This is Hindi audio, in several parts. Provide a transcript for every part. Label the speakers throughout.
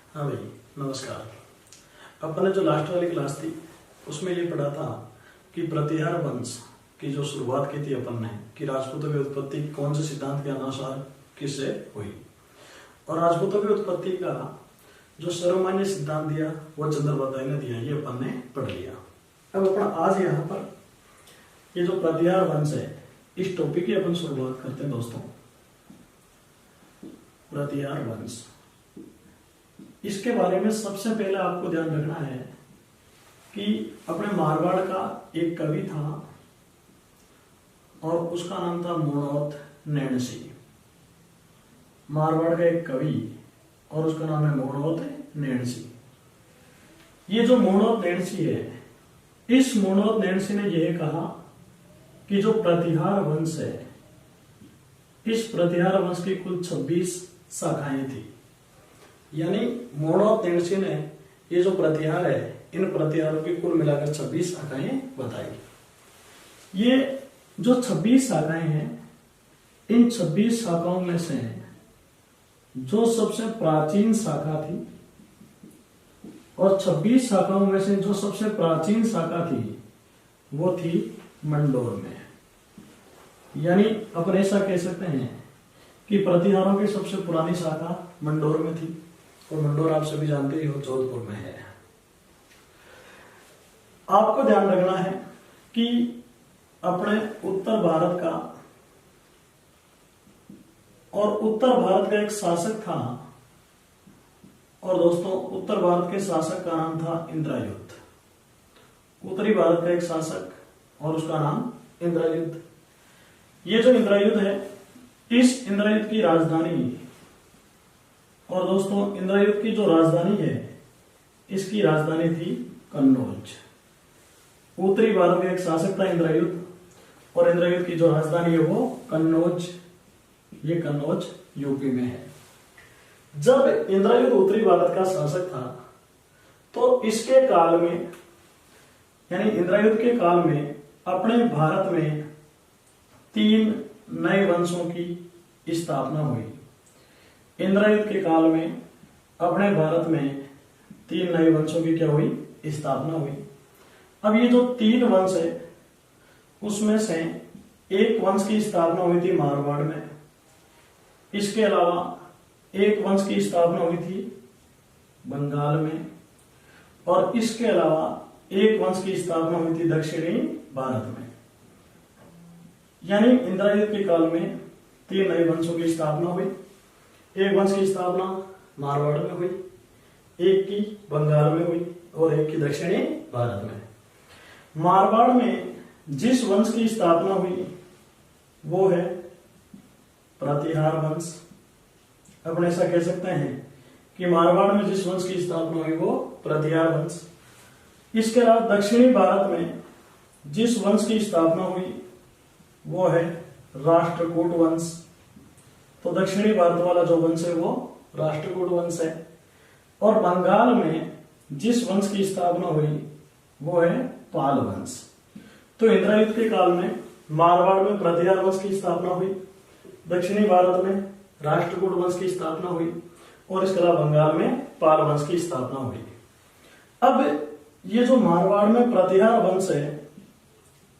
Speaker 1: हाँ भाई, नमस्कार। अपन ने जो लास्ट वाली क्लास थी उसमें ये पढ़ा था कि प्रतिहार वंश की जो शुरुआत की थी अपन ने कि राजपूतों की उत्पत्ति कौन से सिद्धांत के अनुसार किससे हुई, और राजपूतों की उत्पत्ति का जो सर्वमान्य सिद्धांत दिया वो चंद्रवत्ताई ने दिया। ये अपन ने पढ़ लिया। अब अपन आज यहाँ पर ये जो प्रतिहार वंश है इस टॉपिक की अपन शुरुआत करते हैं दोस्तों। प्रतिहार वंश, इसके बारे में सबसे पहले आपको ध्यान रखना है कि अपने मारवाड़ का एक कवि था और उसका नाम था मोणोत नैणसी। मारवाड़ का एक कवि और उसका नाम है मोणोत नैणसी। ये जो मोणोत नैणसी है, इस मोणोत नैणसी ने यह कहा कि जो प्रतिहार वंश है, इस प्रतिहार वंश की कुल 26 शाखाएं थी। यानी मोणोत नैणसी ने ये जो प्रतिहार है, इन प्रतिहारों की कुल मिलाकर 26 शाखाएं बताई। ये जो 26 शाखाएं हैं, इन 26 शाखाओं में से जो सबसे प्राचीन शाखा थी, और 26 शाखाओं में से जो सबसे प्राचीन शाखा थी वो थी मंडोर में। यानी अपन ऐसा कह सकते हैं कि प्रतिहारों की सबसे पुरानी शाखा मंडोर में थी, और मंडोर आप सभी जानते ही हो जोधपुर में है। आपको ध्यान रखना है कि अपने उत्तर भारत का, और उत्तर भारत का एक शासक था, और दोस्तों उत्तर भारत के शासक का नाम था इंद्रयुध। उत्तरी भारत का एक शासक और उसका नाम इंद्रयुध। ये जो इंद्रयुध है, इस इंद्रयुध की राजधानी, और दोस्तों इंद्रयुध की जो राजधानी है, इसकी राजधानी थी कन्नौज। उत्तरी भारत का एक शासक था इंद्रयुध, और इंद्रयुध की जो राजधानी है वो कन्नौज। ये कन्नौज यूपी में है। जब इंद्रयुध उत्तरी भारत का शासक था तो इसके काल में, यानी इंद्रयुध के काल में, अपने भारत में 3 नए वंशों की स्थापना हुई। इंद्रयुध के काल में अपने भारत में 3 नए वंशों की क्या हुई? स्थापना हुई। अब ये जो 3 वंश है, उसमें से एक वंश की स्थापना हुई थी मारवाड़ में। इसके अलावा एक वंश की स्थापना हुई थी बंगाल में, और इसके अलावा एक वंश की स्थापना हुई थी दक्षिणी भारत में। यानी इंद्रयुध के काल में 3 नए वंशों की स्थापना हुई। एक वंश की स्थापना मारवाड़ में हुई, एक की बंगाल में हुई, और एक की दक्षिणी भारत में। मारवाड़ में जिस वंश की स्थापना हुई वो है प्रतिहार वंश। अपन ऐसा कह सकते हैं कि मारवाड़ में जिस वंश की स्थापना हुई वो प्रतिहार वंश। इसके अलावा दक्षिणी भारत में जिस वंश की स्थापना हुई वो है राष्ट्रकूट वंश। तो दक्षिणी भारत वाला जो वंश है वो राष्ट्रकूट वंश है। और बंगाल में जिस वंश की स्थापना हुई वो है पाल वंश। तो इंद्रयुध के काल में मारवाड़ में प्रतिहार वंश की स्थापना हुई, दक्षिणी भारत में राष्ट्रकूट वंश की स्थापना हुई, और इसके अलावा बंगाल में पाल वंश की स्थापना हुई। अब ये जो मारवाड़ में प्रतिहार वंश है,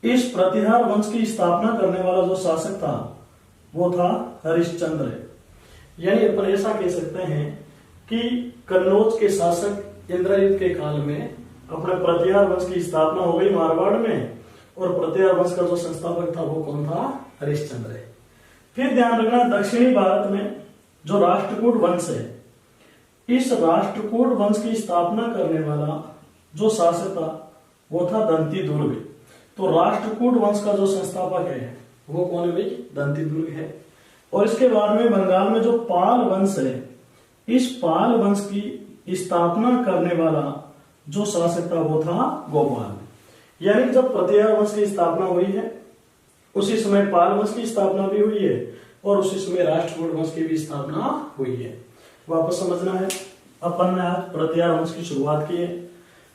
Speaker 1: इस प्रतिहार वंश की स्थापना करने वाला जो शासक था वो था हरिश्चंद्र। यानी अपन ऐसा कह सकते हैं कि कन्नौज के शासक इंद्रयुध के काल में अपने प्रतिहार वंश की स्थापना हो गई मारवाड़ में, और प्रतिहार वंश का जो संस्थापक था वो कौन था? हरिश्चंद्र। फिर ध्यान रखना, दक्षिणी भारत में जो राष्ट्रकूट वंश है, इस राष्ट्रकूट वंश की स्थापना करने वाला जो शासक था वो था दंती दुर्ग। तो राष्ट्रकूट वंश का जो संस्थापक है वो कौन है भाई? दंती दुर्ग है। और इसके बाद में बंगाल में जो पाल वंश है, इस पाल वंश की स्थापना करने वाला जो शासक था वो था गोपाल। यानी जब प्रतिहार वंश की स्थापना हुई है उसी समय पाल वंश की स्थापना भी हुई है, और उसी समय राष्ट्रकूट वंश की भी स्थापना हुई है। वापस समझना है, अपन ने आज प्रतिहार वंश की शुरुआत की है।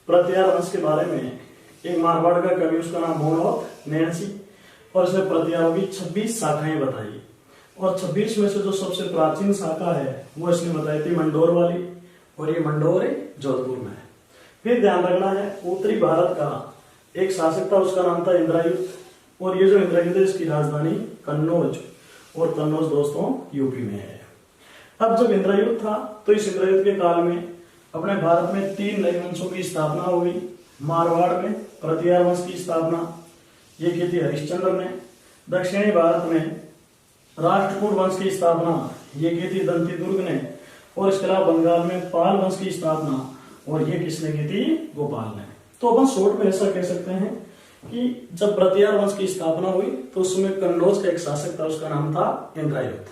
Speaker 1: प्रतिहार वंश के बारे में एक मारवाड़ का कवि, उसका नाम मोणोत नैणसी, और इसने प्रतिहारों की 26 शाखाएं बताई, और 26 में से जो सबसे प्राचीन शाखा है वो इसने बताई थी मंडोर वाली, और ये मंडोर जोधपुर में है। फिर ध्यान रखना है उत्तरी भारत का एक शासक था, उसका नाम था इंद्रायुध, और ये जो इंद्रायुध है इसकी राजधानी कन्नौज, और कन्नौज दोस्तों यूपी में है। अब जब इंद्रायुध था तो इस इंद्रायुध के काल में अपने भारत में 3 नए वंशों की स्थापना हुई। मारवाड़ में प्रतिहार वंश की स्थापना ये की थी हरिश्चंद्र ने। दक्षिणी भारत में राष्ट्रकूट वंश की स्थापना ये की थी दंतीदुर्ग ने। और इसके अलावा बंगाल में पाल वंश की स्थापना, और ये किसने की थी? गोपाल ने। तो अपन शॉर्ट में ऐसा कह सकते हैं कि जब प्रतिहार वंश की स्थापना हुई तो उसमें कन्नौज का एक शासक था, उसका नाम था इंद्रायुध।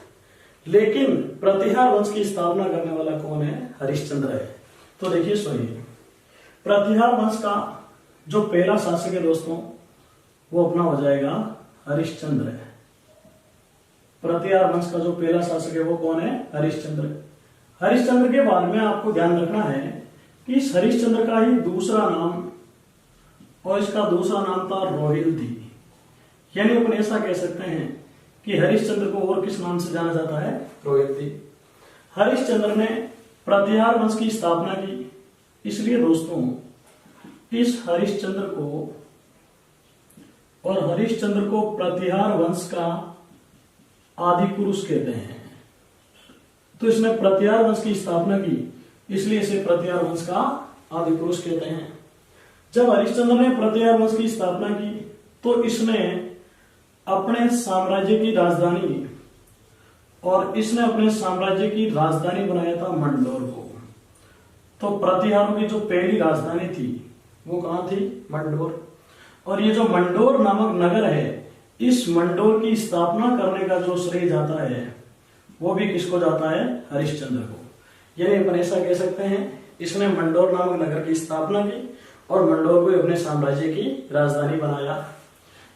Speaker 1: लेकिन प्रतिहार वंश की स्थापना करने वाला कौन है? हरिश्चंद्र है। तो देखिए सुनिए, प्रतिहार वंश का जो पहला शासक है दोस्तों वो अपना हो जाएगा हरिश्चंद्र है। प्रतिहार वंश का जो पहला शासक है वो कौन है? हरिश्चंद्र। हरिश्चंद्र के बारे में आपको ध्यान रखना है कि इस हरिश्चंद्र का ही दूसरा नाम, और इसका दूसरा नाम था रोहिल्दी। यानी अपन ऐसा कह सकते हैं कि हरिश्चंद्र को और किस नाम से जाना जाता है? रोहिल्दी। हरिश्चंद्र ने प्रतिहार वंश की स्थापना की, इसलिए दोस्तों इस हरिश्चंद्र को प्रतिहार वंश का आदि पुरुष कहते हैं। तो इसने प्रतिहार वंश की स्थापना की, इसलिए इसे प्रतिहार वंश का आदि पुरुष कहते हैं। जब हरिश्चंद्र ने प्रतिहार वंश की स्थापना की तो इसने अपने साम्राज्य की राजधानी, और इसने अपने साम्राज्य की राजधानी बनाया था मंडोर को। तो प्रतिहारों की जो पहली राजधानी थी वो कहां थी? मंडोर। और ये जो मंडोर नामक नगर है, इस मंडोर की स्थापना करने का जो श्रेय जाता है वो भी किसको जाता है? हरिश्चंद्र को। यानी अपन ऐसा कह सकते हैं इसने मंडोर नामक नगर की स्थापना की और मंडोर को अपने साम्राज्य की राजधानी बनाया।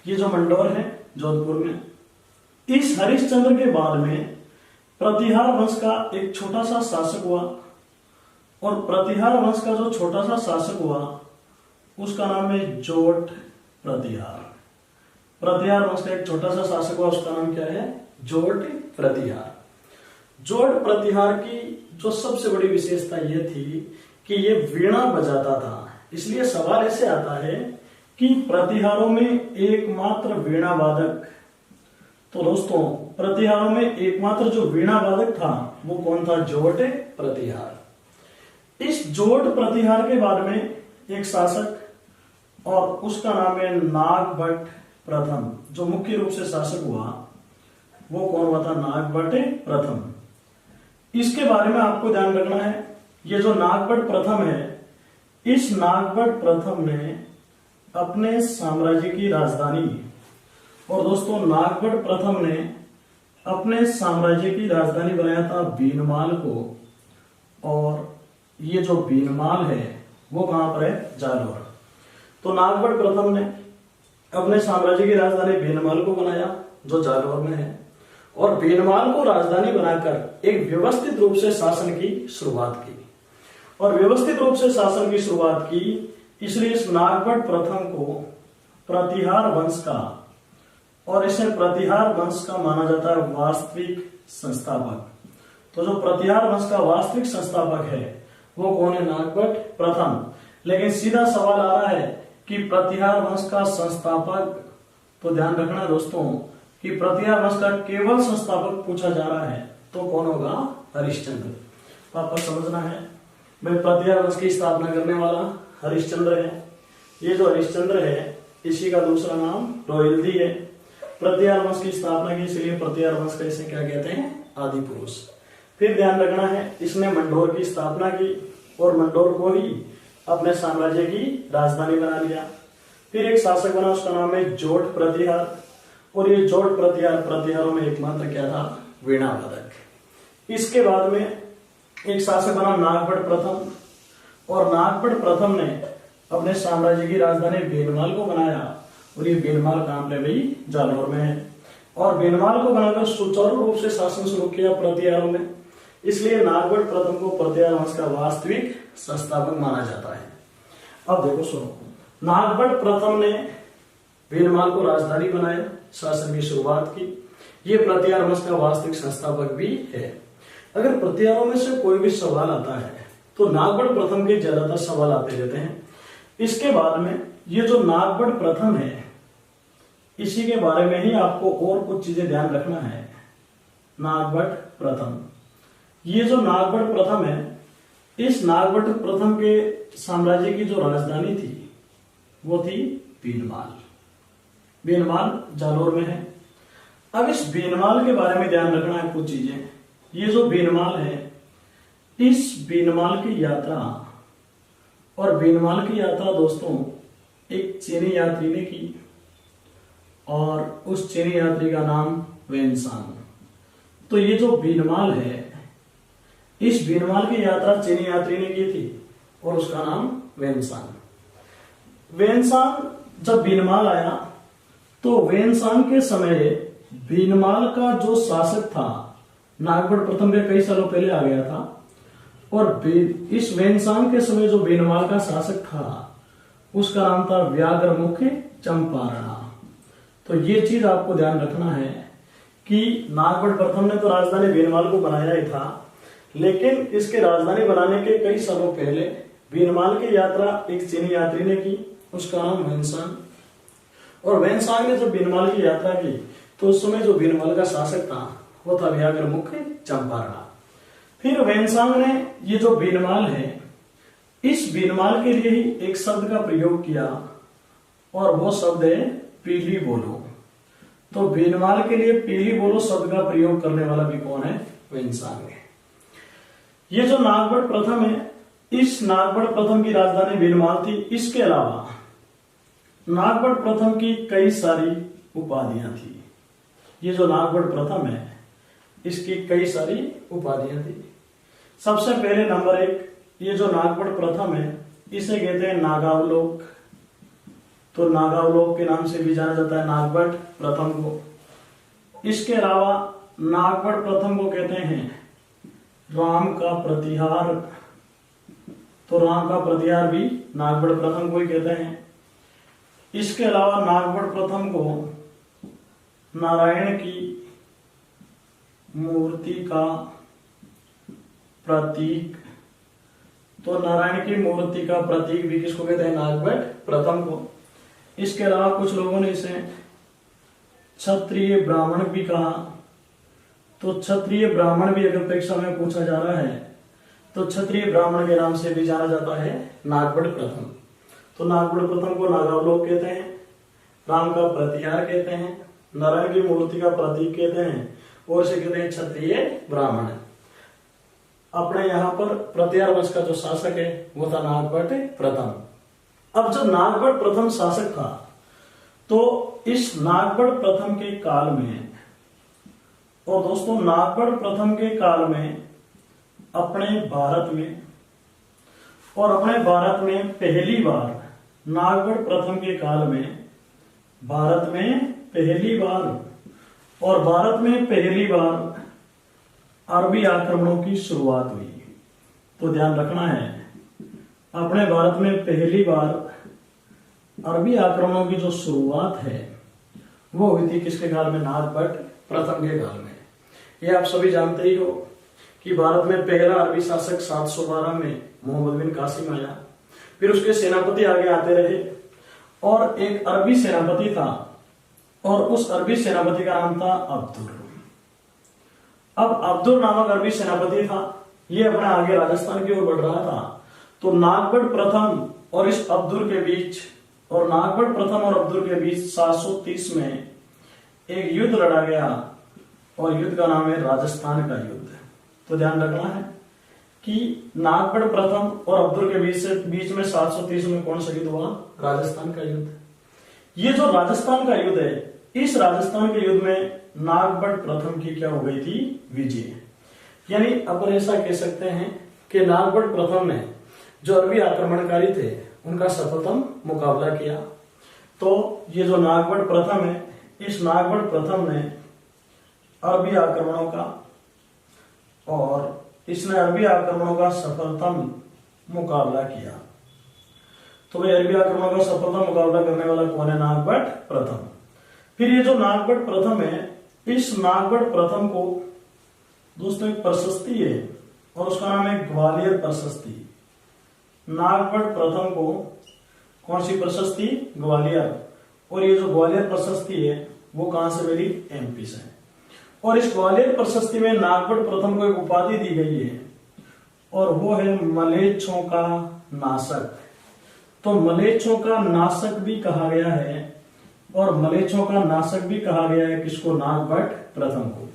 Speaker 1: ये जो मंडोर है जोधपुर में। इस हरिश्चंद्र के बाद में प्रतिहार वंश का एक छोटा सा शासक हुआ, और प्रतिहार वंश का जो छोटा सा शासक हुआ उसका नाम है जोट प्रतिहार। प्रतिहार वंश का एक छोटा सा शासक हुआ, उसका नाम क्या है? जोट प्रतिहार। जोट प्रतिहार की जो सबसे बड़ी विशेषता यह थी कि ये वीणा बजाता था। इसलिए सवाल ऐसे आता है कि प्रतिहारों में एकमात्र वीणा वादक, तो दोस्तों प्रतिहारों में एकमात्र जो वीणा वादक था वो कौन था? जोट प्रतिहार। इस जोट प्रतिहार के बाद में एक शासक, और उसका नाम है नागभट्ट प्रथम। जो मुख्य रूप से शासक हुआ वो कौन हुआ था? नागभट्ट प्रथम। इसके बारे में आपको ध्यान रखना है, ये जो नागभट्ट प्रथम है, इस नागभट्ट प्रथम ने अपने साम्राज्य की राजधानी, और दोस्तों नागभट्ट प्रथम ने अपने साम्राज्य की राजधानी बनाया था बीनमाल को, और ये जो बीनमाल है वो कहां पर है? जालौर। तो नागभट्ट प्रथम ने अपने साम्राज्य की राजधानी बीनमाल को बनाया जो जालौर में है, और बीनमाल को राजधानी बनाकर एक व्यवस्थित रूप से शासन की शुरुआत की। और व्यवस्थित रूप से शासन की शुरुआत की, इसलिए इस नागभट्ट प्रथम को प्रतिहार वंश का, और इसे प्रतिहार वंश का माना जाता है वास्तविक संस्थापक। तो जो प्रतिहार वंश का वास्तविक संस्थापक है वो कौन है? नागभट्ट प्रथम। लेकिन सीधा सवाल आ रहा है कि प्रतिहार वंश का संस्थापक, तो ध्यान रखना दोस्तों कि प्रतिहार वंश का केवल संस्थापक पूछा जा रहा है तो कौन होगा? हरिश्चंद्र। तो आपको समझना है भाई प्रतिहार वंश की स्थापना करने वाला हरिश्चंद्र है। ये जो हरिश्चंद्र है इसी का दूसरा नाम रोहिल्दी है। प्रतिहार वंश की स्थापना की, इसलिए प्रतिहार वंश का इसे क्या कहते हैं? आदि पुरुष। फिर ध्यान रखना है इसने मंडोर की स्थापना की और मंडोर को ही अपने साम्राज्य की राजधानी बना लिया। फिर एक शासक बना, उसका नाम है जोट प्रतिहार, और ये जोट प्रतिहार प्रतिहारों में एकमात्र क्या था? वीणा वादक। इसके बाद में एक शासक बना नागभट्ट प्रथम, और नागभट्ट प्रथम ने अपने साम्राज्य की राजधानी बीनमाल को बनाया, और ये बीनमाल कहां पे भाई? जालौर में है। और बीनमाल को बनाकर सुचारू रूप से शासन शुरू किया प्रतिहारों में, इसलिए नागभट्ट प्रथम को प्रतिहार वंश का वास्तविक संस्थापक माना जाता है। अब देखो सुनो, नागभट्ट प्रथम ने बीनमाल को राजधानी बनाया, शासन की शुरुआत की, ये प्रतिहार वंश का वास्तविक संस्थापक भी है। अगर प्रतिहारों में से कोई भी सवाल आता है तो नागबड़ प्रथम के ज्यादातर सवाल आते रहते हैं। इसके बाद में ये जो नागबड़ प्रथम है, इसी के बारे में ही आपको और कुछ चीजें ध्यान रखना है। नागबड़ प्रथम, ये जो नागबड़ प्रथम है, इस नागबड़ प्रथम के साम्राज्य की जो राजधानी थी वो थी बीनमाल। बीनमाल जालोर में है। अब इस बीनमाल के बारे में ध्यान रखना है कुछ चीजें। ये जो बीनमाल है, इस बीनमाल की यात्रा, और बीनमाल की यात्रा दोस्तों एक चीनी यात्री ने की, और उस चीनी यात्री का नाम वेनसांग। तो ये जो बीनमाल है, इस बीनमाल की यात्रा चीनी यात्री ने की थी और उसका नाम वेनसांग। वेनसांग जब बीनमाल आया तो वेनसांग के समय बीनमाल का जो शासक था, नागबड़ प्रथम के कई सालों पहले आ गया था, और इस वेनसांग के समय जो बीनमाल का शासक था उसका नाम था व्याघ्रमुख चंपारणा। तो ये चीज आपको ध्यान रखना है कि नागबड़ प्रथम ने तो राजधानी बीनमाल को बनाया ही था, लेकिन इसके राजधानी बनाने के कई सालों पहले बीनमाल की यात्रा एक चीनी यात्री ने की, उसका नाम वेनसांग। और वेनसांग ने जब बीनमाल की यात्रा की तो उस समय जो बीनमाल का शासक था वो था व्याघ्रमुख चंपारणा। फिर वेनसांग ने ये जो बीनमाल है, इस बीनमाल के लिए ही एक शब्द का प्रयोग किया, और वो शब्द है पीली बोलो। तो बीनमाल के लिए पीली बोलो शब्द का प्रयोग करने वाला भी कौन है? वेनसांग है। ये जो नागबड़ प्रथम है, इस नागबड़ प्रथम की राजधानी बीनमाल थी। इसके अलावा नागबड़ प्रथम की कई सारी उपाधियां थी। ये जो नागबड़ प्रथम है, इसकी कई सारी उपाधियां थी। सबसे पहले नंबर 1, ये जो नागबड़ प्रथम है इसे कहते हैं नागावलोक। तो नागावलोक के नाम से भी जाना जाता है नागबड़ प्रथम को। इसके अलावा नागबड़ प्रथम को कहते हैं राम का प्रतिहार। तो राम का प्रतिहार भी नागबड़ प्रथम को ही कहते हैं। इसके अलावा नागबड़ प्रथम को नारायण की मूर्ति का प्रतीक, तो नारायण की मूर्ति का प्रतीक भी किसको कहते हैं? नागबड़ प्रथम को। इसके अलावा कुछ लोगों ने इसे क्षत्रिय ब्राह्मण भी कहा। तो क्षत्रिय ब्राह्मण भी अगर परीक्षा में पूछा जा रहा है तो क्षत्रिय ब्राह्मण के नाम से भी जाना जाता है नागबड़ प्रथम। तो नागबड़ प्रथम को नागावलोक कहते हैं, राम का प्रतिहार कहते हैं, नारायण की मूर्ति का प्रतीक कहते हैं, और इसे कहते हैं क्षत्रिय ब्राह्मण। अपने यहाँ पर प्रतिहार वंश का जो शासक है वो था नागबड़ प्रथम। अब जब नागबड़ प्रथम शासक था तो इस नागबड़ प्रथम के काल में, और दोस्तों नागबड़ प्रथम के काल में अपने भारत में पहली बार, नागबड़ प्रथम के काल में भारत में पहली बार, और भारत में पहली बार अरबी आक्रमणों की शुरुआत हुई। तो ध्यान रखना है, अपने भारत में पहली बार अरबी आक्रमणों की जो शुरुआत है वो हुई थी किसके काल में? नागबड़ प्रथम के काल में। ये आप सभी जानते ही हो कि भारत में पहला अरबी शासक 712 में मोहम्मद बिन कासिम आया। फिर उसके सेनापति आगे आते रहे, और एक अरबी सेनापति था, और उस अरबी सेनापति का नाम था अब्दुल। अब अब्दुल नामक अरबी सेनापति था, ये अपने आगे राजस्थान की ओर बढ़ रहा था। तो नागबड़ प्रथम और इस अब्दुल के बीच, और नागबड़ प्रथम और अब्दुल के बीच 730 में एक युद्ध लड़ा गया, और युद्ध का नाम है राजस्थान का युद्ध। तो ध्यान रखना है कि नागबड़ प्रथम और अब्दुल के बीच में 730 में कौन सा युद्ध हुआ? राजस्थान का युद्ध। ये जो राजस्थान का युद्ध है, इस राजस्थान के युद्ध में नागबड़ प्रथम की क्या हो गई थी? विजय। यानी अपन ऐसा कह सकते हैं कि नागबड़ प्रथम ने जो अरबी आक्रमणकारी थे उनका सफलतम मुकाबला किया। तो ये जो नागबड़ प्रथम है, इस नागबड़ प्रथम ने अरबी आक्रमणों का, और इसने अरबी आक्रमणों का सफलतम मुकाबला किया। तो भाई अरबी आक्रमणों का सफलतम मुकाबला करने वाला कौन है? नागबड़ प्रथम। फिर ये जो नागबड़ प्रथम है, इस नागबड़ प्रथम को दोस्तों एक प्रशस्ति है, और उसका नाम है ग्वालियर प्रशस्ति। नागभट्ट प्रथम को कौन सी प्रशस्ति? ग्वालियर। और ये जो ग्वालियर प्रशस्ति है वो कहां से मिली? एमपी से। और इस ग्वालियर प्रशस्ति में नागभट्ट प्रथम को एक उपाधि दी गई है और वो है मलेच्छों का नाशक। तो मलेच्छों का नाशक भी कहा गया है और मलेच्छों का नाशक भी कहा गया है किसको? नागभट्ट प्रथम को।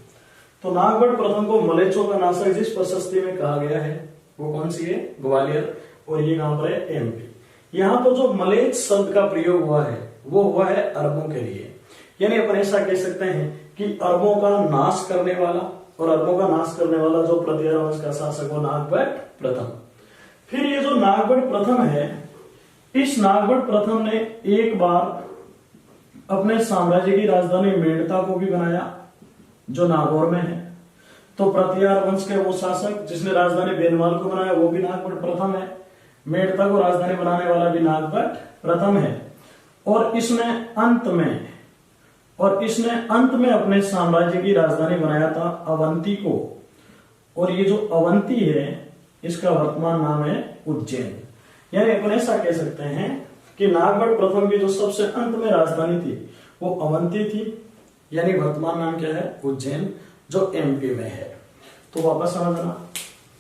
Speaker 1: तो नागभट्ट प्रथम को मलेच्छों का नाशक जिस प्रशस्ति में कहा गया है वो कौन सी है? ग्वालियर। और ये कहां पर है? एमपी। यहाँ पर जो मलेच्छ शब्द का प्रयोग हुआ है वो हुआ है अरबों के लिए, यानी अपन ऐसा कह सकते हैं कि अरबों का नाश करने वाला, और अरबों का नाश करने वाला जो प्रतिहार वंश का शासक वो नागभट्ट प्रथम। फिर ये जो नागभट्ट प्रथम है, इस नागभट्ट प्रथम ने एक बार अपने साम्राज्य की राजधानी मेड़ता को भी बनाया जो नागौर में है। तो प्रतिहार वंश के वो शासक जिसने राजधानी बेनवाल को बनाया वो भी नागभट्ट प्रथम है, मेड़ता को राजधानी बनाने वाला भी नागभट्ट प्रथम है। और इसने अंत में अपने साम्राज्य की राजधानी बनाया था अवंती को। और ये जो अवंती है इसका वर्तमान नाम है उज्जैन। यानी अपन ऐसा कह सकते हैं कि नागभट्ट प्रथम की जो सबसे अंत में राजधानी थी वो अवंती थी, यानी वर्तमान नाम क्या है? उज्जैन, जो एमपी में है। तो वापस समझना,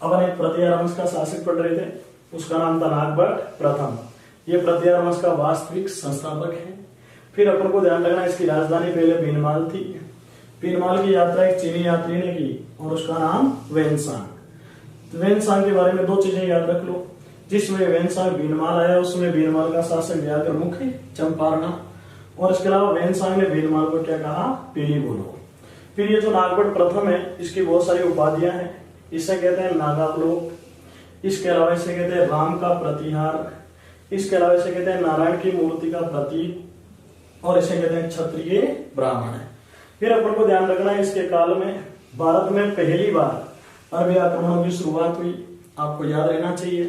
Speaker 1: अपन एक प्रतिहार वंश का शासक पढ़ रहे थे, उसका नाम था नागभट्ट प्रथम। ये प्रतिहार वंश का वास्तविक संस्थापक है। फिर अपन को ध्यान रखना इसकी राजधानी पहले बीनमाल थी। बीनमाल की यात्रा एक चीनी यात्री ने की और उसका नाम वेनसांग। वेनसांग के बारे में दो चीजें याद रख लो, जिसमें वेनसांग बीनमाल आया उसमें बीनमाल का शासक व्याघ्र मुख चंपारणा, और इसके अलावा वेनसांग ने बीनमाल को क्या कहा? पीली बोलो। फिर ये जो नागभट्ट प्रथम है इसकी बहुत सारी उपाधियां हैं। इसे कहते हैं नागावलोक, इसके अलावा इसे कहते हैं राम का प्रतिहार, इसके अलावा इसे कहते हैं नारायण की मूर्ति का प्रतीक, और इसे कहते हैं क्षत्रिय ब्राह्मण। फिर अपन को ध्यान रखना है इसके काल में भारत में पहली बार अरबी आक्रमणों की शुरुआत हुई। आपको याद रहना चाहिए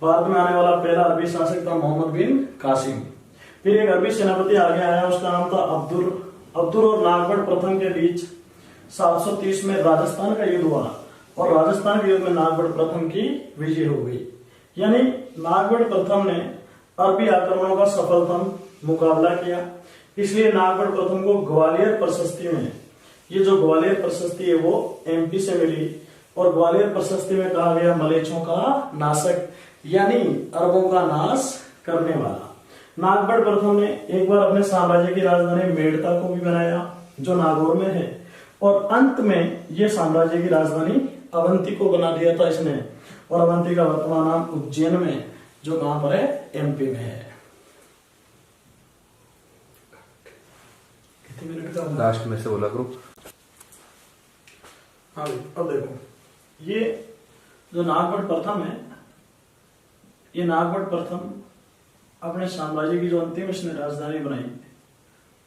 Speaker 1: भारत में आने वाला पहला अरबी शासक था मोहम्मद बिन कासिम। फिर एक अरबी सेनापति आगे आया, उसका नाम था अब्दुल और नागभट्ट प्रथम के बीच 730 में राजस्थान का युद्ध हुआ और राजस्थान के युद्ध में नागभट्ट प्रथम की विजय हो गई। यानी नागभट्ट प्रथम ने अरबी आक्रमणों का सफलतम मुकाबला किया, इसलिए नागभट्ट प्रथम को ग्वालियर प्रशस्ति में, ये जो ग्वालियर प्रशस्ति है वो एमपी से मिली और ग्वालियर प्रशस्ति में कहा गया मलेच्छों का नाशक, यानी अरबों का नाश करने वाला। नागभट्ट प्रथम ने एक बार अपने साम्राज्य की राजधानी मेड़ता को भी बनाया जो नागौर में है, और अंत में यह साम्राज्य की राजधानी अवंती को बना दिया था इसने, और अवंती का वर्तमान नाम उज्जैन में, जो कहां पर है? एमपी में है। कितने मिनट का
Speaker 2: लास्ट में से बोला करो।
Speaker 1: हाँ, अब देखो ये जो नागभट्ट प्रथम है, ये नागभट्ट प्रथम अपने साम्राज्य की जो अंतिम इसने राजधानी बनाई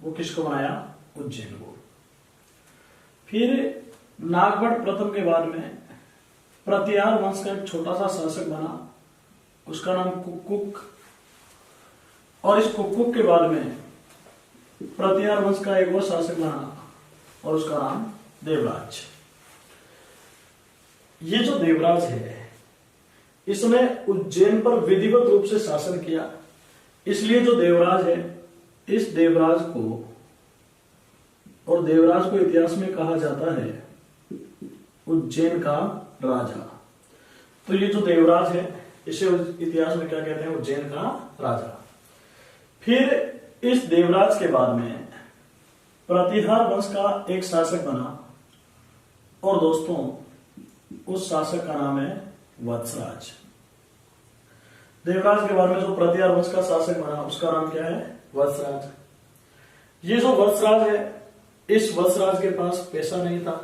Speaker 1: वो किसको बनाया? उज्जैन को। फिर नागभट्ट प्रथम के बाद में प्रतिहार वंश का एक छोटा सा शासक बना, उसका नाम कुक्कुक, और इस कुक्कुक के बाद में प्रतिहार वंश का एक और शासक बना और उसका नाम देवराज। ये जो देवराज है इसने उज्जैन पर विधिवत रूप से शासन किया, इसलिए जो देवराज है इस देवराज को, और देवराज को इतिहास में कहा जाता है उज्जैन का राजा। तो ये जो देवराज है इसे इतिहास में क्या कहते हैं? उज्जैन का राजा। फिर इस देवराज के बाद में प्रतिहार वंश का एक शासक बना, और दोस्तों उस शासक का नाम है वत्सराज। देवराज के बाद में जो प्रतिहार वंश का शासक बना उसका नाम क्या है? वत्सराज। ये जो वत्सराज है, इस वत्सराज के पास पैसा नहीं था,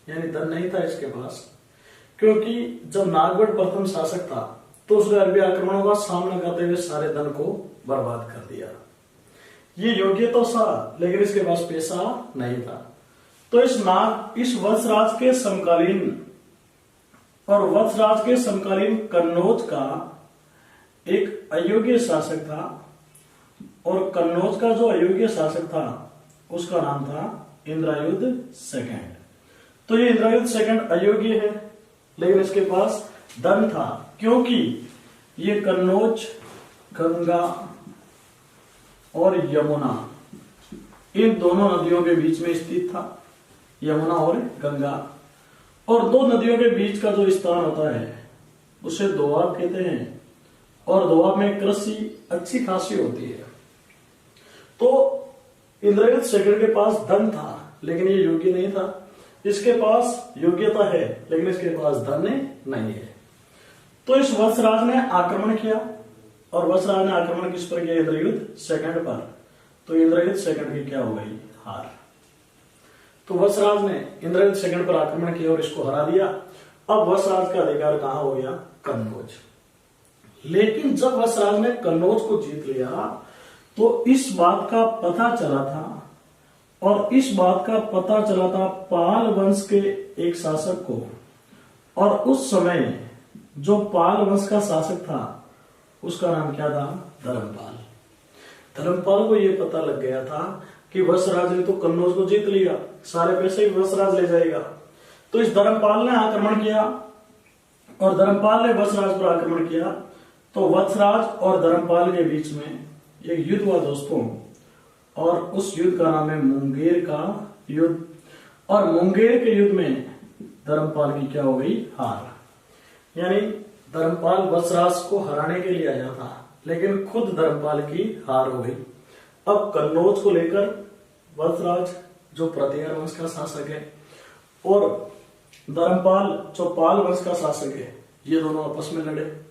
Speaker 1: यानी धन नहीं था इसके पास, क्योंकि जब नागभट्ट प्रथम शासक था तो उसने अरबी आक्रमणों का सामना करते हुए सारे धन को बर्बाद कर दिया। ये योग्य तो था लेकिन इसके पास पैसा नहीं था। तो इस वत्सराज के समकालीन और वत्सराज के समकालीन कन्नौज का एक अयोग्य शासक था, और कन्नौज का जो अयोग्य शासक था उसका नाम था इंद्रायुध सेकंड। तो ये इंद्रायुध सेकंड अयोग्य है लेकिन इसके पास धन था, क्योंकि ये कन्नौज, गंगा और यमुना, इन दोनों नदियों के बीच में स्थित था, यमुना और गंगा। और दो नदियों के बीच का जो स्थान होता है उसे दोआब कहते हैं, और दोआब में कृषि अच्छी खासी होती है। तो इंद्रजित सेकंड के पास धन था लेकिन ये योग्य नहीं था, इसके पास योग्यता है लेकिन इसके पास धन नहीं है। तो इस वत्सराज ने आक्रमण किया, और वत्सराज ने आक्रमण किस पर किया? इंद्रजित सेकंड पर। तो इंद्रजित सेकंड की क्या हो गई? हार। तो वत्सराज ने इंद्रजित सेकंड पर आक्रमण किया और इसको हरा दिया। अब वत्सराज का अधिकार कहां हो गया? कन्नौज। लेकिन जब वत्सराज ने कन्नौज को जीत लिया तो इस बात का पता चला था, और इस बात का पता चला था पाल वंश के एक शासक को। और उस समय जो पाल वंश का शासक था उसका नाम क्या था? धर्मपाल। धर्मपाल को यह पता लग गया था कि वत्सराज ने तो कन्नौज को जीत लिया, सारे पैसे वत्सराज ले जाएगा। तो इस धर्मपाल ने आक्रमण किया, और धर्मपाल ने वत्सराज पर आक्रमण किया। तो वत्सराज और धर्मपाल के बीच में एक युद्ध हुआ दोस्तों, और उस युद्ध का नाम है मुंगेर का युद्ध। और मुंगेर के युद्ध में धर्मपाल की क्या हो गई? हार। यानी धर्मपाल वत्सराज को हराने के लिए आया था लेकिन खुद धर्मपाल की हार हो गई। अब कन्नौज को लेकर वत्सराज जो प्रतिहार वंश का शासक है और धर्मपाल जो पाल वंश का शासक है, ये दोनों आपस में लड़े।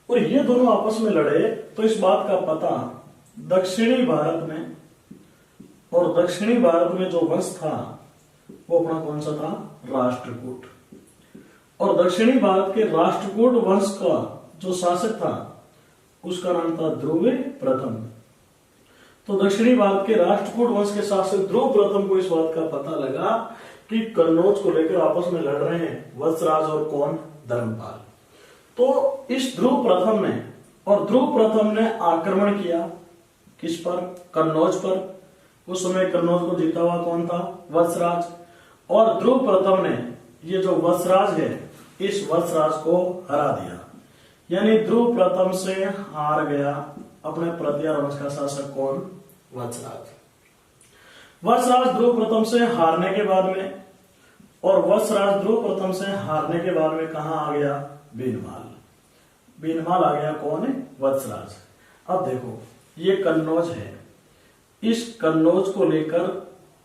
Speaker 1: और ये दोनों आपस में लड़े तो इस बात का पता दक्षिणी भारत में, और दक्षिणी भारत में जो वंश था वो अपना कौन सा था? राष्ट्रकूट। और दक्षिणी भारत के राष्ट्रकूट वंश का जो शासक था उसका नाम था ध्रुव प्रथम। तो दक्षिणी भारत के राष्ट्रकूट वंश के शासक ध्रुव प्रथम को इस बात का पता लगा कि कन्नौज को लेकर आपस में लड़ रहे हैं वत्सराज और कौन? धर्मपाल। तो इस ध्रुव प्रथम ने आक्रमण किया किस पर? कन्नौज पर। उस समय कन्नौज को जीता हुआ कौन था? वत्सराज। और ध्रुव प्रथम ने ये जो वत्सराज है इस वत्सराज को हरा दिया, यानी ध्रुव प्रथम से हार गया अपने प्रतिहार वंश का शासक कौन? वत्सराज। वत्सराज ध्रुव प्रथम से हारने के बाद में, और वत्सराज ध्रुव प्रथम से हारने के बाद में कहां आ गया? बीनमाल। बीनमाल आ गया कौन है? वत्सराज। अब देखो ये कन्नौज है, इस कन्नौज को लेकर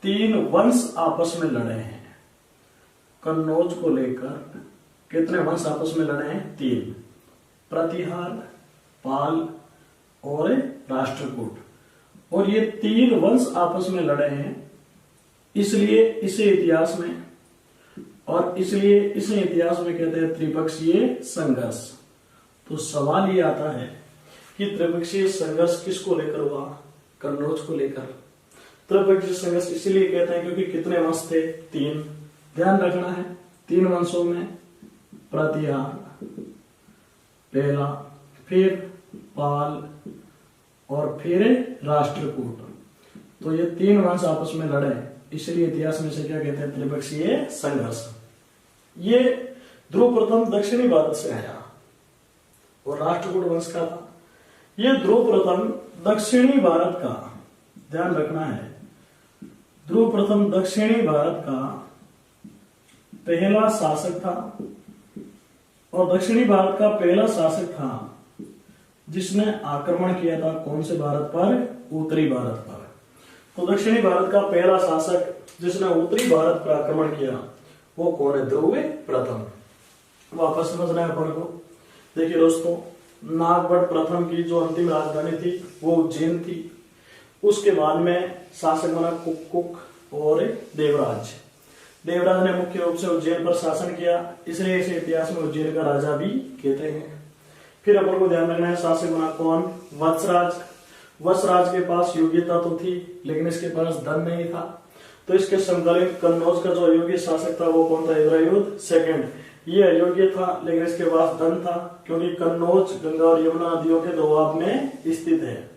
Speaker 1: तीन वंश आपस में लड़े हैं। कन्नौज को लेकर कितने वंश आपस में लड़े हैं? तीन, प्रतिहार, पाल और राष्ट्रकूट। और ये तीन वंश आपस में लड़े हैं, इसलिए इसे इतिहास में कहते हैं त्रिपक्षीय संघर्ष। तो सवाल ये आता है कि त्रिपक्षीय संघर्ष किसको लेकर हुआ? कन्नौज को लेकर। त्रिपक्षीय संघर्ष इसलिए कहते हैं क्योंकि कितने वंश थे? तीन। ध्यान रखना है, तीन वंशों में प्रतिहार पहला, फिर पाल और फिर राष्ट्रकूट। तो ये तीन वंश आपस में लड़े, इसलिए इतिहास में से क्या कहते हैं? त्रिपक्षीय संघर्ष। ये ध्रुव प्रथम दक्षिणी भारत से आया और राष्ट्रकूट वंश का था। ये ध्रुव प्रथम दक्षिणी भारत का, ध्यान रखना है, ध्रुव प्रथम दक्षिणी भारत का पहला शासक था, और दक्षिणी भारत का पहला शासक था जिसने आक्रमण किया था कौन से भारत पर? उत्तरी भारत पर। तो दक्षिणी भारत का पहला शासक जिसने उत्तरी भारत पर आक्रमण किया वो कौन है? ध्रुव प्रथम। वापस समझना है अपन को। देखिए दोस्तों, नागभट्ट प्रथम की जो अंतिम राजधानी थी वो उज्जैन थी। उसके बाद में शासक बना कुक और देवराज। देवराज ने मुख्य रूप से उज्जैन पर शासन किया, इसलिए इसे इतिहास में उज्जैन का राजा भी कहते हैं। फिर अपन को ध्यान रखना है, शासक बना कौन? वत्सराज। वत्सराज के पास योग्यता तो थी लेकिन इसके पास धन नहीं था, तो इसके समकालीन कन्नौज का जो योग्य शासक था वो कौन था? इंद्रयुध सेकंड। ये अयोग्य था लेकिन इसके पास धन था, क्योंकि कन्नौज गंगा और यमुना नदियों के दोआब में स्थित है।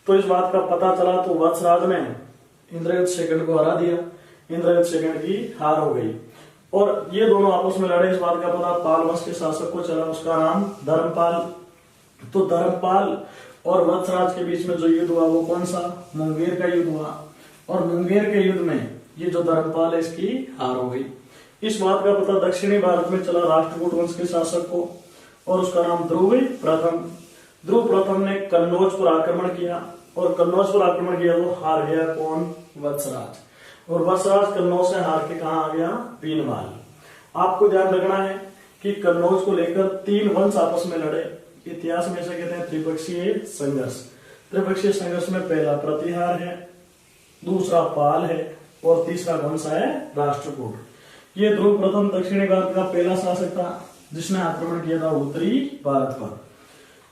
Speaker 1: तो इस बात का पता चला तो वत्सराज ने इंद्रयुध सेकंड को हरा दिया, इंद्रयुध सेकंड की हार हो गई। और ये दोनों आपस में लड़े, इस बात का पता पाल वंश के शासक को चला, उसका नाम धर्मपाल। तो धर्मपाल और वत्सराज के बीच में जो युद्ध हुआ वो कौन सा? मुंगेर का युद्ध हुआ। और मुंगेर के युद्ध में ये जो धर्मपाल है इसकी हार हो गई। इस बात का पता दक्षिणी भारत में चला राष्ट्रकूट वंश के शासक को, और उसका नाम ध्रुव प्रथम। ध्रुव प्रथम ने कन्नौज पर आक्रमण किया, और कन्नौज पर आक्रमण किया तो हार गया कौन? वत्सराज। और वत्सराज कन्नौज से हार के कहा आ गया? बीनमाल। आपको ध्यान रखना है कि कन्नौज को लेकर 3 वंश आपस में लड़े। इतिहास में इसे कहते हैं त्रिपक्षीय संघर्ष। त्रिपक्षीय संघर्ष में पहला प्रतिहार है, दूसरा पाल है, और तीसरा कौन सा है? राष्ट्रकूट। ये ध्रुव प्रथम दक्षिणी भारत का पहला शासक था जिसने आक्रमण किया था उत्तरी भारत पर।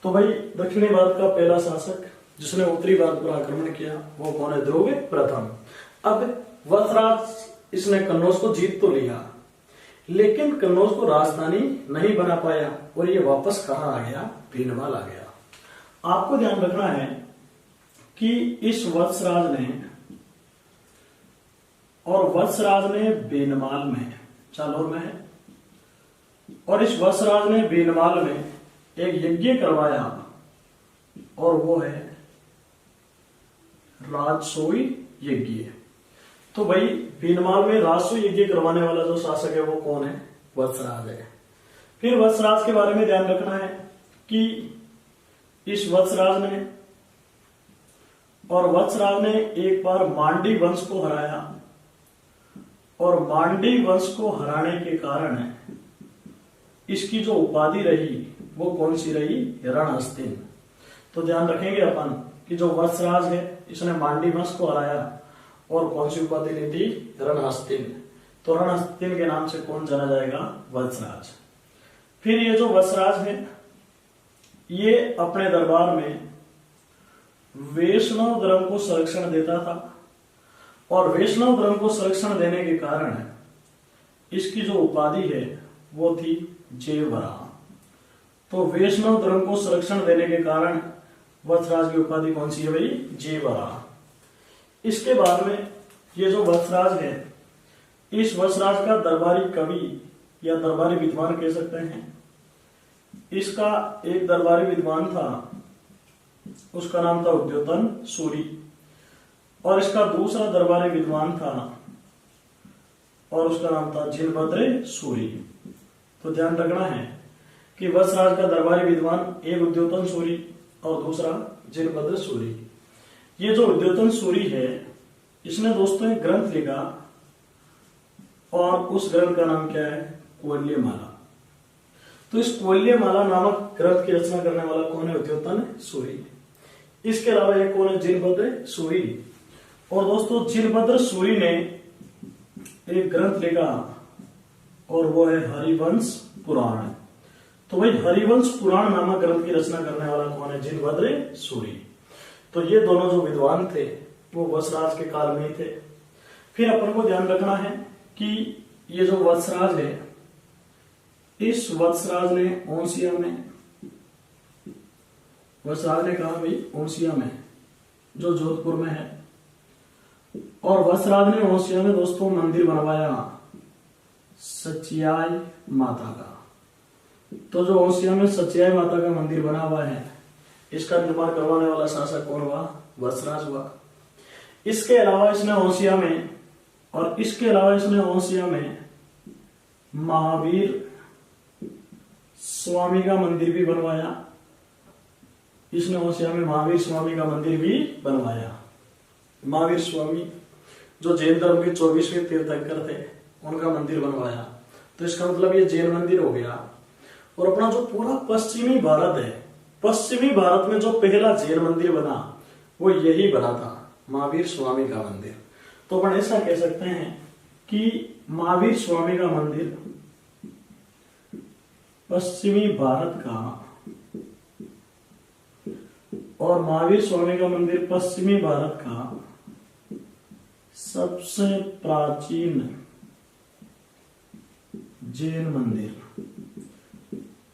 Speaker 1: तो भाई दक्षिणी भारत का पहला शासक जिसने उत्तरी भारत पर आक्रमण किया वो कौन है? ध्रुव प्रथम। अब वत्सराज इसने कन्नौज को जीत तो लिया, लेकिन कन्नौज को राजधानी नहीं बना पाया, और ये वापस कहां आ गया? बीनमाल आ गया। आपको ध्यान रखना है कि इस वत्सराज ने बीनमाल में, जालौर में है, और इस वत्सराज ने बीनमाल में एक यज्ञ करवाया, और वो है राजसूय यज्ञ। तो भाई बीनमाल में राजसूय यज्ञ करवाने वाला जो शासक है वो कौन है? वत्सराज है। फिर वत्सराज के बारे में ध्यान रखना है कि इस वत्सराज ने एक बार मांडी वंश को हराया, और मांडी वंश को हराने के कारण इसकी जो उपाधि रही वो कौन सी रही? रणहस्तिन। तो ध्यान रखेंगे अपन कि जो वत्सराज है इसने मांडी वंश को हराया, और कौन सी उपाधि ली थी? रणहस्तिन। तो रणहस्तिन के नाम से कौन जाना जाएगा? वत्सराज। फिर ये जो वत्सराज है ये अपने दरबार में वैष्णव धर्म को संरक्षण देता था, और वैष्णव धर्म को संरक्षण देने के कारण इसकी जो उपाधि है वो थी जेवरा। तो वैष्णव धर्म को संरक्षण देने के कारण वत्सराज की उपाधि कौन सी है भाई? जेवरा। इसके बाद में ये जो वत्सराज है, इस वत्सराज का दरबारी कवि या दरबारी विद्वान कह सकते हैं। इसका एक दरबारी विद्वान था, उसका नाम था उद्योतन सूरी, और इसका दूसरा दरबारी विद्वान था और उसका नाम था जिनभद्र सूरी। तो ध्यान रखना है कि वत्सराज का दरबारी विद्वान एक उद्योतन सूरी और दूसरा जिनभद्र सूरी। ये जो उद्योतन सूरी है इसने दोस्तों एक ग्रंथ लिखा, और उस ग्रंथ का नाम क्या है? कोल्यमाला। तो इस कोल्यमाला नामक ग्रंथ की रचना करने वाला कौन है? उद्योतन सूरी। इसके अलावा एक कौन है? जिनभद्र सूरी। और दोस्तों जिनभद्र सूरी ने एक ग्रंथ लिखा और वो है हरिवंश पुराण। तो भाई हरिवंश पुराण नामक ग्रंथ की रचना करने वाला कौन है? जिनभद्र सूरी। तो ये दोनों जो विद्वान थे वो वत्सराज के काल में ही थे। फिर अपन को ध्यान रखना है कि ये जो वत्सराज है, इस वत्सराज ने ओंसिया में, वत्सराज ने कहा भाई ओंसिया में जो जोधपुर में है, और वत्सराज ने ओंसिया में दोस्तों मंदिर बनवाया सचियाई माता का। तो जो ओंसिया में सचियाई माता का मंदिर बना हुआ है इसका निर्माण करवाने वाला शासक कौन हुआ? वत्सराज हुआ। इसके अलावा इसने ओंसिया में महावीर स्वामी का मंदिर भी बनवाया। इसने ओंसिया में महावीर स्वामी का मंदिर भी बनवाया। महावीर स्वामी जो जैन धर्म के 24वें तीर्थंकर थे उनका मंदिर बनवाया। तो इसका मतलब ये जैन मंदिर हो गया। और अपना जो पूरा पश्चिमी भारत है, पश्चिमी भारत में जो पहला जैन मंदिर बना वो यही बना था, महावीर स्वामी का मंदिर। तो अपन ऐसा कह सकते हैं कि महावीर स्वामी का मंदिर पश्चिमी भारत का, और महावीर स्वामी का मंदिर पश्चिमी भारत का सबसे प्राचीन जैन मंदिर।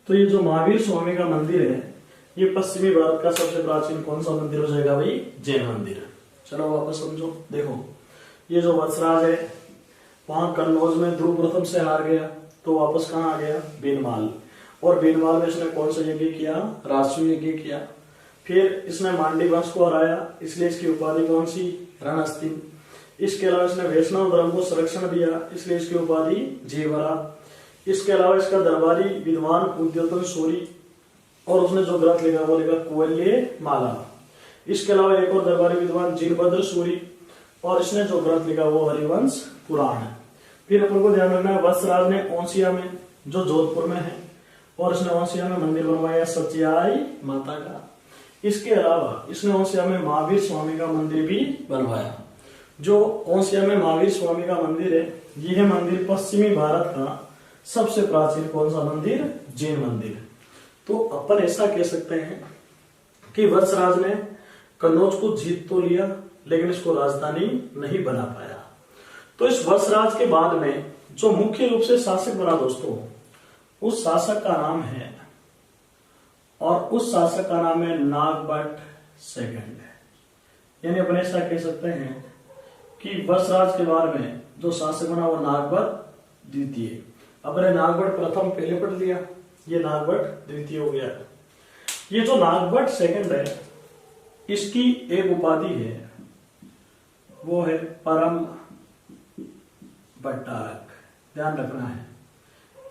Speaker 1: तो ये जो महावीर स्वामी का मंदिर है ये पश्चिमी भारत का सबसे प्राचीन कौन सा मंदिर हो जाएगा भाई? जैन मंदिर। चलो वापस समझो। देखो ये जो वत्सराज है वहां कन्नौज में ध्रुव प्रथम से हार गया तो वापस कहां आ गया? बीनमाल। और बीनवाल में इसने कौन सा यज्ञ किया? राजसूय यज्ञ किया। फिर इसने मांडी वंश को हराया, इसलिए इसकी उपाधि कौन सी? रणस्तिन। इसके अलावा इसने वैष्णव धर्म को संरक्षण दिया, इसलिए इसकी उपाधि जीवरा। इसके अलावा इसका दरबारी विद्वान उद्योतन सूरी, और उसने जो ग्रंथ लिखा वो लिखा कुवल्य माला। इसके अलावा एक और दरबारी विद्वान जिनभद्र सूरी, और इसने जो ग्रंथ लिखा वो हरिवंश पुराण है। फिर अपन को ध्यान रखना है वत्सराज ने ओंसिया में, जो जोधपुर में है, और इसने ओंसिया में मंदिर बनवाया सच्चियाई माता का। इसके अलावा इसने ओंसिया में महावीर स्वामी का मंदिर भी बनवाया। जो ओंसिया में महावीर स्वामी का मंदिर है, यह मंदिर पश्चिमी भारत का सबसे प्राचीन कौन सा मंदिर? जैन मंदिर। तो अपन ऐसा कह सकते हैं कि वत्सराज ने कन्नौज को जीत तो लिया, लेकिन इसको राजधानी नहीं बना पाया। तो इस वत्सराज के बाद में जो मुख्य रूप से शासक बना दोस्तों, उस शासक का नाम है, और उस शासक का नाम है नागभट्ट सेकंड। यानी अपन ऐसा कह सकते हैं कि वत्सराज के बाद में जो शासक बना वो नागभट्ट द्वितीय। अपने नागभट्ट प्रथम पहले पढ़ लिया, ये नागभट्ट द्वितीय हो गया। ये जो नागभट्ट सेकंड है, इसकी एक उपाधि है, वो है परम भट्टारक। ध्यान रखना है,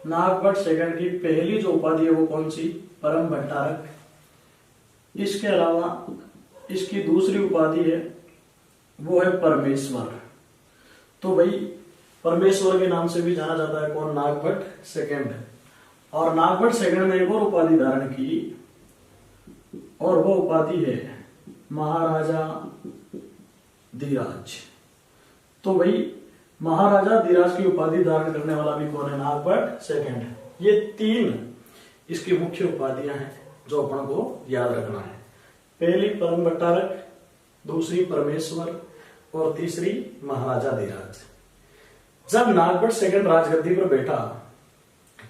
Speaker 1: नागभट्ट सेकंड की पहली जो उपाधि है वो कौन सी? परम भट्टारक। इसके अलावा इसकी दूसरी उपाधि है वो है परमेश्वर। तो भाई परमेश्वर के नाम से भी जाना जाता है कौन? नागभट्ट सेकंड। और नागभट्ट सेकंड ने एक और उपाधि धारण की, और वो उपाधि है महाराजा धीराज। तो भाई महाराजा धीराज की उपाधि धारण करने वाला भी कौन है? नागभट्ट सेकंड। ये तीन इसकी मुख्य उपाधियां हैं जो अपन को याद रखना है। पहली परम भट्टारक, दूसरी परमेश्वर, और तीसरी महाराजा धीराज। जब नागभट्ट सेकंड राजगद्दी पर बैठा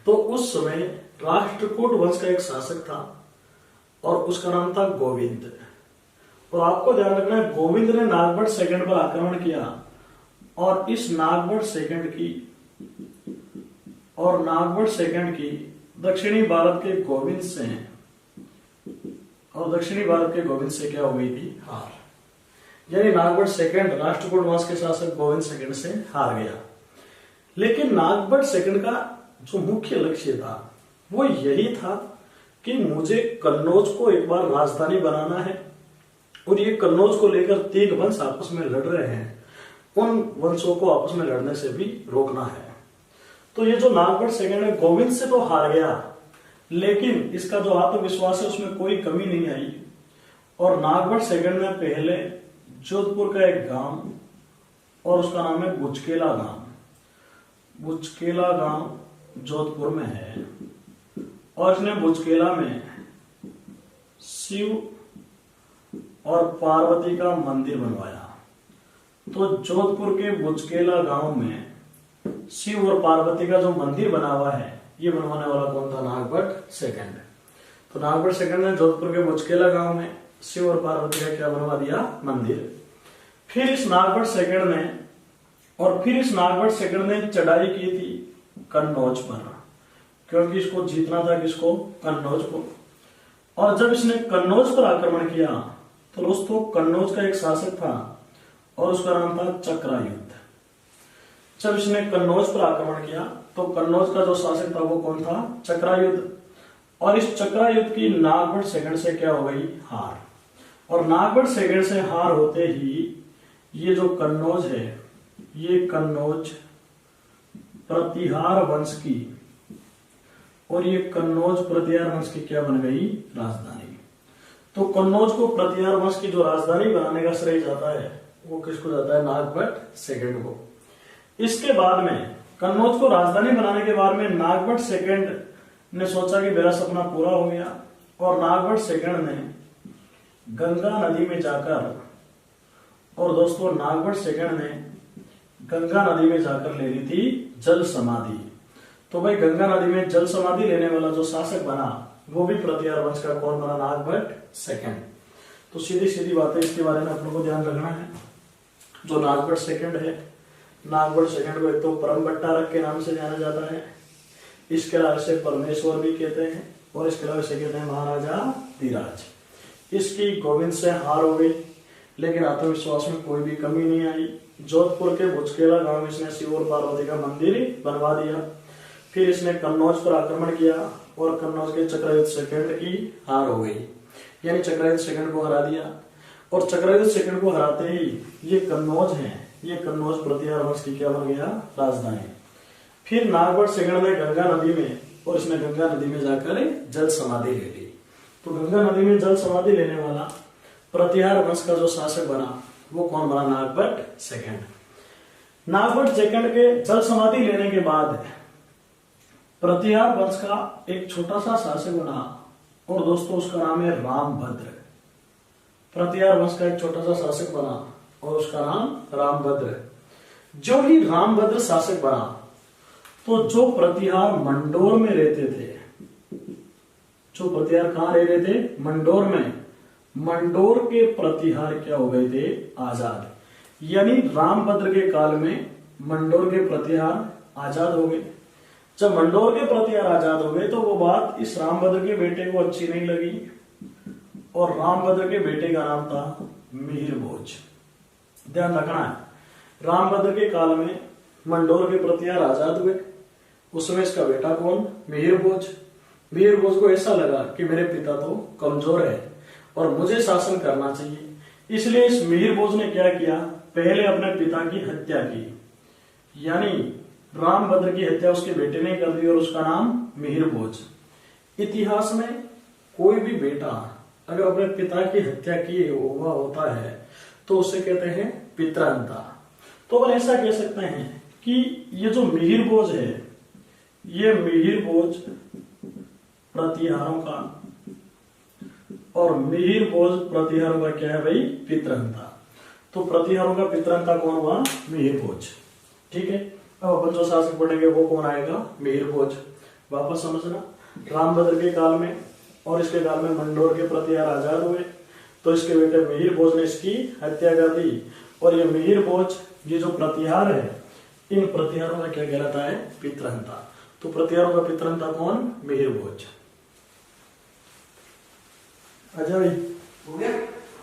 Speaker 1: तो उस समय राष्ट्रकूट वंश का एक शासक था, और उसका नाम था गोविंद। और आपको ध्यान रखना है, गोविंद ने नागभट्ट सेकंड पर आक्रमण किया, और इस नागभट्ट सेकंड की दक्षिणी भारत के गोविंद से, और दक्षिणी भारत के गोविंद से क्या हो गई थी? हार। यानी नागभट्ट सेकंड राष्ट्रकूट वंश के शासक गोविंद सेकंड से हार गया। लेकिन नागभट्ट सेकंड का जो मुख्य लक्ष्य था वो यही था कि मुझे कन्नौज को एक बार राजधानी बनाना है, और ये कन्नौज को लेकर तीन वंश आपस में लड़ रहे हैं, उन वंशों को आपस में लड़ने से भी रोकना है। तो ये जो नागभट्ट सेकंड है, गोविंद से तो हार गया, लेकिन इसका जो आत्मविश्वास है उसमें कोई कमी नहीं आई। और नागभट्ट सेकंड ने पहले जोधपुर का एक गांव, और उसका नाम है बुचकेला गांव। बुचकेला गांव जोधपुर में है, और इसने बुचकेला में शिव और पार्वती का मंदिर बनवाया। तो जोधपुर के बुचकेला गांव में शिव और पार्वती का जो मंदिर बना हुआ है, ये बनवाने वाला कौन था? नागभट्ट सेकंड। तो नागभट्ट सेकंड ने जोधपुर के बुचकेला गांव में शिव और पार्वती का क्या बनवा दिया? मंदिर। फिर इस नागभट्ट सेकंड ने चढ़ाई की थी कन्नौज पर, क्योंकि इसको जीतना था किसको? कन्नौज को। और जब इसने कन्नौज पर आक्रमण किया तो दोस्तों कन्नौज का एक शासक था, और उसका नाम था चक्रायुध। जब इसने कन्नौज पर आक्रमण किया तो कन्नौज का जो शासक था वो कौन था? चक्रायुध। और इस चक्रायुध की नागभट्ट सेकंड से क्या हो गई? हार। और नागभट्ट सेकंड से हार होते ही ये जो कन्नौज है, ये कन्नौज प्रतिहार वंश की, और ये कन्नौज प्रतिहार वंश की क्या बन गई? राजधानी। तो कन्नौज को प्रतिहार वंश की जो राजधानी बनाने का श्रेय जाता है वो किसको जाता है? नागभट्ट सेकंड को। इसके बाद में कन्नौज को राजधानी बनाने के बाद में नागभट्ट सेकंड ने सोचा कि मेरा सपना पूरा हो गया, और नागभट्ट सेकंड ने गंगा नदी में जाकर, और दोस्तों नागभट्ट सेकंड ने गंगा नदी में जाकर ले ली थी जल समाधि। तो भाई गंगा नदी में जल समाधि लेने वाला जो शासक बना वो भी प्रतिहार वंश का कौन बना? नागभट्ट सेकंड। तो सीधी सीधी बातें इसके बारे में अपनों को ध्यान रखना है। जो नागभट्ट सेकंड है, नागभट्ट सेकंड को एक तो परम भट्टारक के नाम से जाना जाता है, इसके अलावा इसे परमेश्वर भी कहते हैं और इसके अलावा इसे कहते हैं महाराजा धीराज। इसकी गोविंद से हार हो गई, लेकिन आत्मविश्वास में कोई भी कमी नहीं आई। जोधपुर के बुचकेला गांव में इसने शिव और पार्वती का मंदिर बनवा दिया। फिर इसने कन्नौज पर आक्रमण किया और कन्नौज के चक्रयुद्ध सेकंड की हार हो गई, यानी चक्रयुद्ध सेकंड को हरा दिया। और चक्रयुद्ध सेकंड को हराते ही ये कन्नौज है, ये कन्नौज प्रतिहार वंश की क्या बन गया, राजधानी। फिर नागवट सेकंड ने गंगा नदी में, और इसने गंगा नदी में जाकर जल समाधि ले ली। तो गंगा नदी में जल समाधि लेने वाला प्रतिहार वंश का जो शासक बना वो कौन बना, नागवट सेकंड। नागवट सेकंड के जल समाधि लेने के बाद प्रतिहार वंश का एक छोटा सा शासक बना, और दोस्तों उसका नाम है रामभद्र। प्रतिहार वंश का एक छोटा सा शासक बना और उसका नाम रामभद्र। जो ही रामभद्र शासक बना तो जो प्रतिहार मंडोर में रहते थे, जो प्रतिहार कहां रह रहे थे, मंडोर में, मंडोर के प्रतिहार क्या हो गए थे, आजाद। यानी रामभद्र के काल में मंडोर के प्रतिहार आजाद हो गए। जब मंडोर के प्रतिहार आजाद हो गए तो वो बात इस रामभद्र के बेटे को अच्छी नहीं लगी, और रामभद्र के बेटे का नाम था मिहिर भोज। ध्यान रखना है, रामभद्र के काल में मंडोर के प्रतिहार आजाद हुए, उसमें इसका बेटा कौन, मिहिर भोज। मिहिर भोज को ऐसा लगा कि मेरे पिता तो कमजोर है और मुझे शासन करना चाहिए, इसलिए इस मिहिर भोज ने क्या किया, पहले अपने पिता की हत्या की, यानी रामभद्र की हत्या उसके बेटे ने कर दी और उसका नाम मिहिर भोज। इतिहास में कोई भी बेटा अगर अपने पिता की हत्या किए हुआ होता है तो उसे कहते हैं पितृहंता। तो अपन ऐसा कह सकते हैं कि ये जो मिहिर भोज है, ये मिहिर भोज प्रतिहारों का, और मिहिर भोज प्रतिहारों का क्या है भाई, पितृहंता। तो प्रतिहारों का पितृहंता कौन हुआ, मिहिर भोज। ठीक है, अब अपन जो शासक पढ़ेंगे वो कौन आएगा, मिहिर भोज। वापस समझना, रामभद्र के काल में और इसके काल में मंडोर के प्रतिहार आजाद हुए, तो इसके बेटे मिहिर भोज ने इसकी हत्या कर दी, और ये मिहिर भोज, ये जो प्रतिहार है, इन प्रतिहारों का क्या कहलाता है, पितृहंता। तो प्रतिहारों का पितृहंता कौन, मिहिर भोज। अच्छा भाई
Speaker 2: हो गया?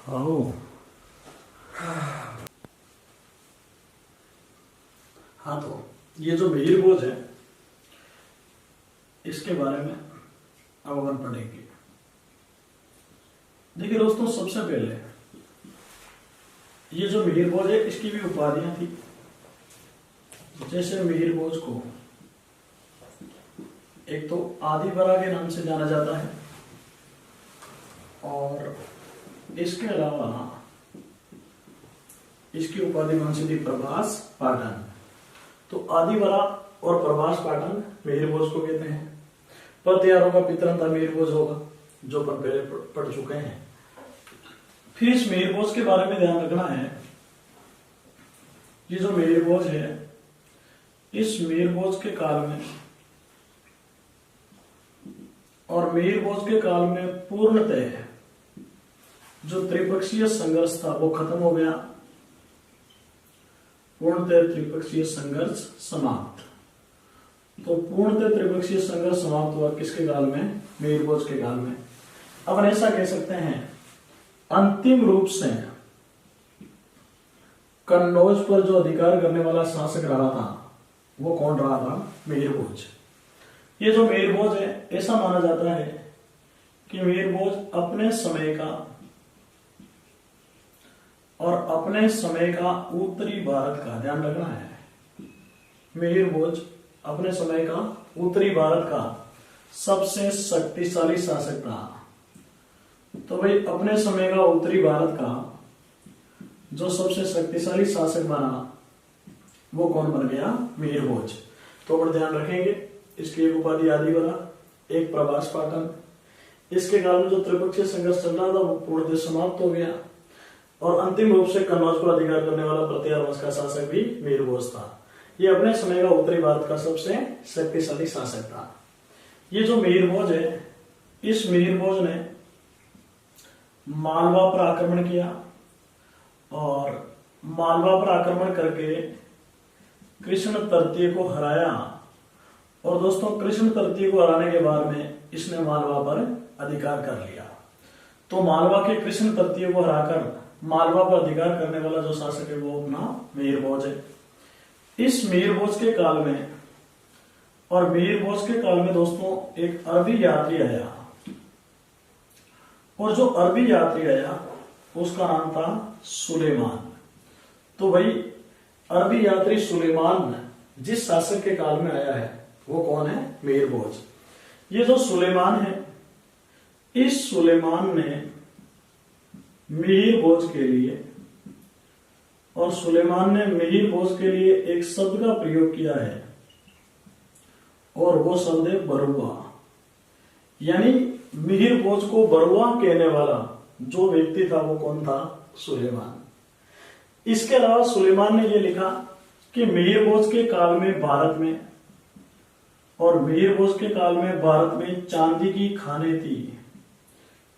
Speaker 1: आओ। हाँ, तो ये जो मिहिर भोज है इसके बारे में अब अपन पढ़ेंगे। देखिए दोस्तों, सबसे पहले ये जो मिहिर भोज है इसकी भी उपाधियां थी। जैसे मिहिर भोज को एक तो आदिवरा के नाम से जाना जाता है, और इसके अलावा इसकी उपाधि कौन सी थी, प्रभास पाटन। तो आदिवरा और प्रभास पाटन मिहिर भोज को कहते हैं। प्रतिहारों का पितृहंता मिहिर भोज होगा, जो अपन पहले पढ़ चुके हैं। फिर इस मिहिर भोज के बारे में ध्यान रखना है, ये जो मिहिर भोज है, इस मिहिर भोज के काल में और मिहिर भोज के काल में पूर्णतः जो त्रिपक्षीय संघर्ष था वो खत्म हो गया। पूर्णतः त्रिपक्षीय संघर्ष समाप्त। तो पूर्णतः त्रिपक्षीय संघर्ष समाप्त हुआ किसके काल में, मिहिर भोज के काल में। अब ऐसा कह सकते हैं, अंतिम रूप से कन्नौज पर जो अधिकार करने वाला शासक रहा था वो कौन रहा था, मिहिर भोज। ये जो मिहिर भोज है, ऐसा माना जाता है कि मिहिर भोज अपने समय का और अपने समय का उत्तरी भारत का, ध्यान रखना है, मिहिर भोज अपने समय का उत्तरी भारत का सबसे शक्तिशाली शासक था। तो भाई अपने समय का उत्तरी भारत का जो सबसे शक्तिशाली शासक बना वो कौन बन गया, मिहिर भोज। तो अपन ध्यान रखेंगे, इसकी एक उपाधि आदिवरा, एक प्रभास पाटन। इसके काल में जो त्रिपक्षीय संघर्ष चल रहा था वो पूर्णतः समाप्त हो गया, और अंतिम रूप से कन्नौज पर अधिकार करने वाला प्रतिहार वंश का शासक भी मिहिर भोज था। ये अपने समय का उत्तरी भारत का सबसे शक्तिशाली शासक था। ये जो मिहिर भोज है, इस मिहिर भोज ने मालवा पर आक्रमण किया, और मालवा पर आक्रमण करके कृष्ण तृतीय को हराया, और दोस्तों कृष्ण तृतीय को हराने के बाद में इसने मालवा पर अधिकार कर लिया। तो मालवा के कृष्ण तृतीय को हराकर मालवा पर अधिकार करने वाला जो शासक है वो अपना मिहिर भोज है। इस मिहिर भोज के काल में और मिहिर भोज के काल में दोस्तों एक अरबी यात्री आया, और जो अरबी यात्री आया उसका नाम था सुलेमान। तो भाई अरबी यात्री सुलेमान जिस शासक के काल में आया है वो कौन है? मिहिर भोज। ये जो सुलेमान है, इस सुलेमान ने मिहिर भोज के लिए, और सुलेमान ने मिहिर भोज के लिए एक शब्द का प्रयोग किया है, और वो शब्द है बरुआ। यानी मिहिर भोज को बरुआ कहने वाला जो व्यक्ति था वो कौन था? सुलेमान। इसके अलावा सुलेमान ने यह लिखा कि मिहिर भोज के काल में भारत में, और मिहिर भोज के काल में भारत में चांदी की खानें थी।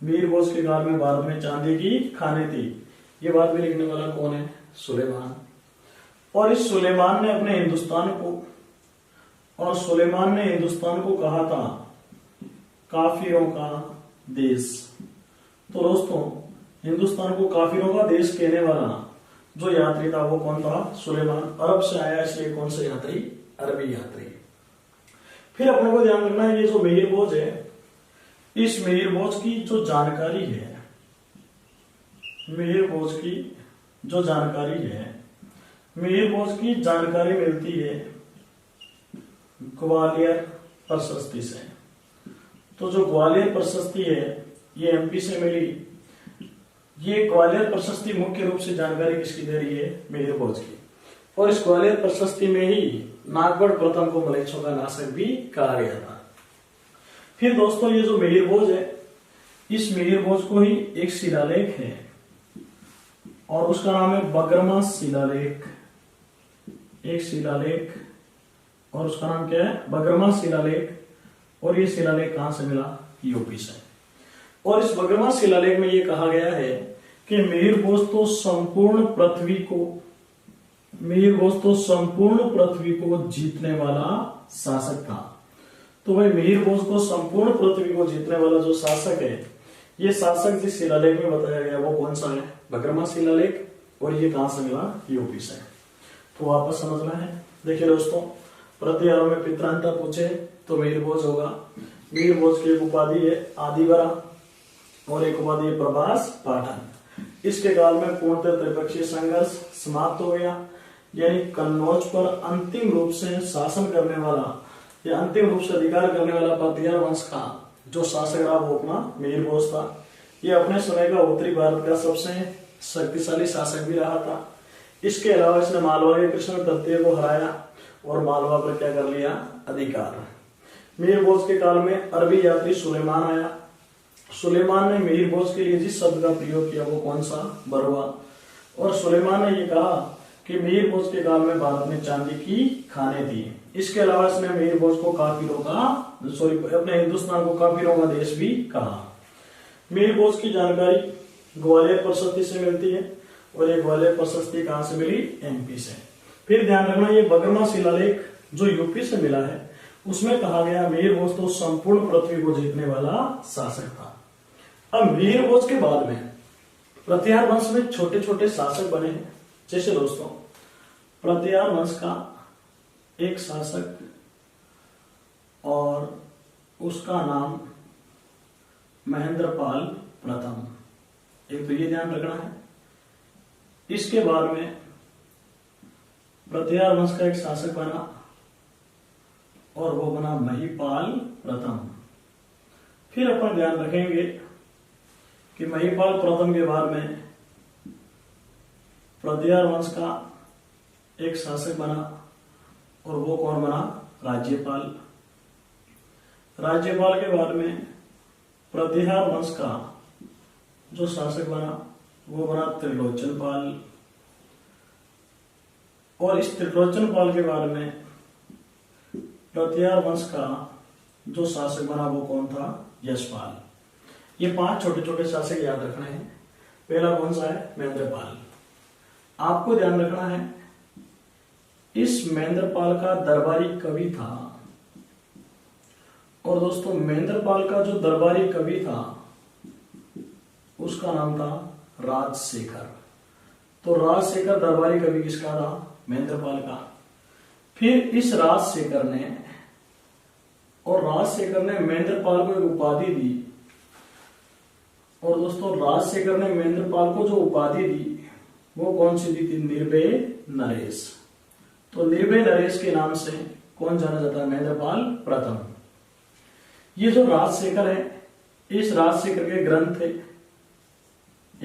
Speaker 1: मिहिर भोज के काल में भारत में चांदी की खानें थी। ये बात भी लिखने वाला कौन है? सुलेमान। और इस सुलेमान ने अपने हिंदुस्तान को, और सुलेमान ने हिंदुस्तान को कहा था काफिरों का देश। तो दोस्तों हिंदुस्तान को काफिरों का देश कहने वाला जो यात्री था वो कौन था? सुलेमान। अरब से आया, इसलिए कौन सा यात्री? अरबी यात्री। फिर अपने को ध्यान रखना है, ये जो मिहिर भोज है, इस मिहिर भोज की जो जानकारी है, मिहिर भोज की जो जानकारी है, मिहिर भोज की जानकारी मिलती है ग्वालियर प्रशस्ति से। तो जो ग्वालियर प्रशस्ति है ये एमपी से मिली। ये ग्वालियर प्रशस्ति मुख्य रूप से जानकारी किसकी दे रही है? मिहिर भोज की। और इस ग्वालियर प्रशस्ति में ही नागबड़ प्रथम को मलेच्छों का नाशक भी कहा गया था। फिर दोस्तों ये जो मिहिर भोज है, इस मिहिर भोज को ही एक शिलालेख है, और उसका नाम है बगरमा शिलालेख। एक शिलालेख, और उसका नाम क्या है? बगरमा शिलालेख। और ये शिलालेख कहां से मिला? यूपी से। और इस बगरमा शिलालेख में ये कहा गया है कि मिहिर भोज तो संपूर्ण पृथ्वी को, मिहिर भोज तो संपूर्ण पृथ्वी को जीतने वाला शासक था। तो भाई मिहिर भोज को संपूर्ण पृथ्वी को जीतने वाला जो शासक है, ये शासक जिस शिलालेख में बताया गया वो कौन सा है? बगरमा शिलालेख। और ये कहां से मिला? यूपी से। तो वापस समझना है। देखिए दोस्तों, प्रतिहारों में पित्रांता पूछे तो मिहिर भोज होगा। मिहिर भोज की एक उपाधि है आदिवरा, और एक उपाधि है प्रभास पाठन। इसके काल में पूर्णतः त्रिपक्षीय संघर्ष समाप्त हो गया। यानी कन्नौज पर अंतिम रूप से शासन करने वाला, या अंतिम रूप से अधिकार करने वाला प्रतिहार वंश का जो शासक रहा वो अपना मिहिर भोज था। ये अपने समय का उत्तरी भारत का सबसे शक्तिशाली शासक भी रहा था। इसके अलावा इसने मालवा के कृष्ण तृतीय को हराया और मालवा पर क्या कर लिया? अधिकार। मिहिर भोज के काल में अरबी यात्री सुलेमान आया। सुलेमान ने मिहिर भोज के लिए जिस शब्द का प्रयोग किया वो कौन सा? बरुआ। और सुलेमान ने ये कहा कि मिहिर भोज के काल में भारत में चांदी की खानें थी। इसके अलावा इसने मिहिर भोज को काफिरों का, अपने हिंदुस्तान को काफिरों का देश भी कहा। मिहिर भोज की जानकारी ग्वालियर प्रशस्ति से मिलती है, और ये ग्वालियर प्रशस्ति कहां से मिली? एमपी से। फिर ध्यान रखना, ये बगरमा शिलालेख जो यूपी से मिला है उसमें कहा गया मिहिर भोज तो संपूर्ण पृथ्वी को जीतने वाला शासक था। अब मिहिर भोज के बाद में प्रतिहार वंश में छोटे छोटे शासक बने हैं। जैसे दोस्तों प्रतिहार वंश का एक शासक, और उसका नाम महेंद्रपाल प्रथम। एक तो ये ध्यान रखना है। इसके बाद में प्रतिहार वंश का एक शासक बना, और वो बना महिपाल प्रथम। फिर अपन ध्यान रखेंगे कि महिपाल प्रथम के बाद में प्रतिहार वंश का एक शासक बना, और वो कौन बना? राज्यपाल। राज्यपाल के बाद में प्रतिहार वंश का जो शासक बना वो बना त्रिलोचन पाल, और इस त्रिलोचन पाल के बाद में प्रतिहार वंश का जो शासक बना वो कौन था? यशपाल। ये 5 छोटे छोटे शासक याद रखने हैं। पहला कौन सा है? महेंद्रपाल। आपको ध्यान रखना है इस महेंद्रपाल का दरबारी कवि था और दोस्तों महेंद्रपाल का जो दरबारी कवि था उसका नाम था राजशेखर। तो राजशेखर दरबारी कवि किसका था? महेंद्रपाल का। फिर इस राजशेखर ने महेंद्रपाल को एक उपाधि दी। और दोस्तों राजशेखर ने महेंद्रपाल को जो उपाधि दी वो कौन सी दी थी? निर्भय नरेश। तो निर्भय नरेश के नाम से कौन जाना जाता है? महेंद्रपाल प्रथम। ये जो राजशेखर है, इस राजशेखर के ग्रंथ थे।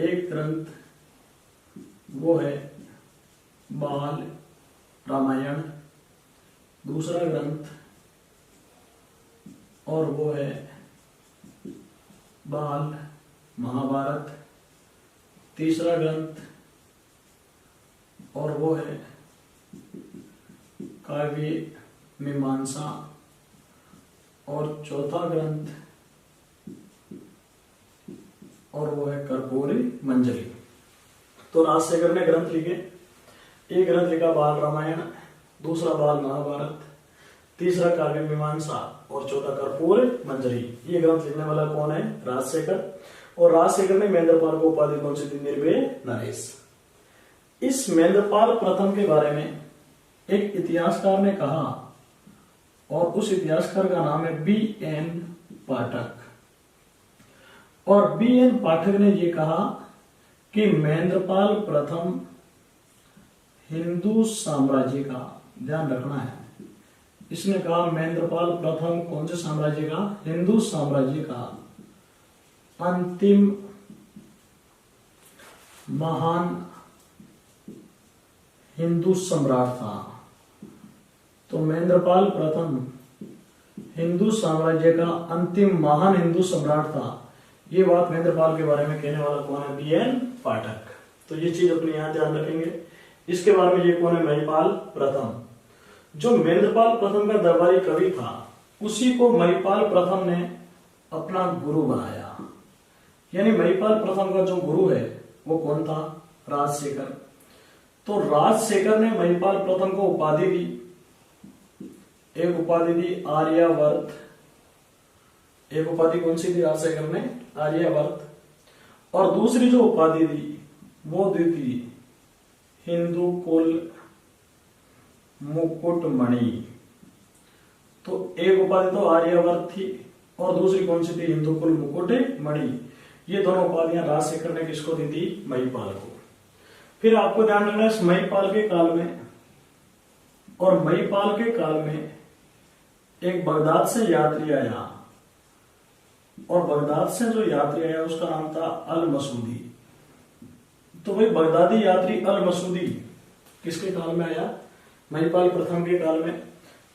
Speaker 1: एक ग्रंथ वो है बाल रामायण, दूसरा ग्रंथ और वो है बाल महाभारत, तीसरा ग्रंथ और वो है काव्य मीमांसा और चौथा ग्रंथ और वो है कर्पूरी मंजरी। तो राजशेखर ने ग्रंथ लिखे। एक ग्रंथ लिखा बाल रामायण, दूसरा बाल महाभारत, तीसरा काव्य मीमांसा और चौथा कर्पूर मंजरी। ये ग्रंथ लिखने वाला कौन है? राजशेखर। और राजशेखर ने महेंद्रपाल को उपाधि कौन सी दी? निर्भय नरेश। इस महेंद्रपाल प्रथम के बारे में एक इतिहासकार ने कहा और उस इतिहासकार का नाम है B.N. पाठक। और B.N. पाठक ने यह कहा कि महेंद्रपाल प्रथम हिंदू साम्राज्य का, ध्यान रखना है, इसने कहा महेंद्रपाल प्रथम कौन से साम्राज्य का? हिंदू साम्राज्य का अंतिम महान हिंदू सम्राट था। तो महेंद्रपाल प्रथम हिंदू साम्राज्य का अंतिम महान हिंदू सम्राट था। ये बात महेंद्रपाल के बारे में कहने वाला कौन है? B.N. पाठक। तो ये चीज अपने यहां ध्यान रखेंगे। इसके बारे में ये कौन है? महिपाल प्रथम। जो महेंद्रपाल प्रथम का दरबारी कवि था उसी को महिपाल प्रथम ने अपना गुरु बनाया। यानी महिपाल प्रथम का जो गुरु है वो कौन था? राजशेखर। तो राजशेखर ने महिपाल प्रथम को उपाधि दी। एक उपाधि दी आर्यावर्त। एक उपाधि कौन सी दी राजशेखर ने? आर्यावर्त। और दूसरी जो उपाधि दी वो दी थी हिंदू कुल मुकुटमणि। तो एक उपाधि तो आर्यावर्त थी और दूसरी कौन सी थी? हिंदू कुल मुकुटमणि। ये दोनों उपाधियां राजशेखर ने किसको दी थी? महिपाल को। फिर आपको ध्यान रखना है महिपाल के काल में, और महिपाल के काल में एक बगदाद से यात्री आया, और बगदाद से जो यात्री आया उसका नाम था अल मसूदी। तो भाई बगदादी यात्री अल मसूदी किसके काल में आया? महिपाल प्रथम के काल में।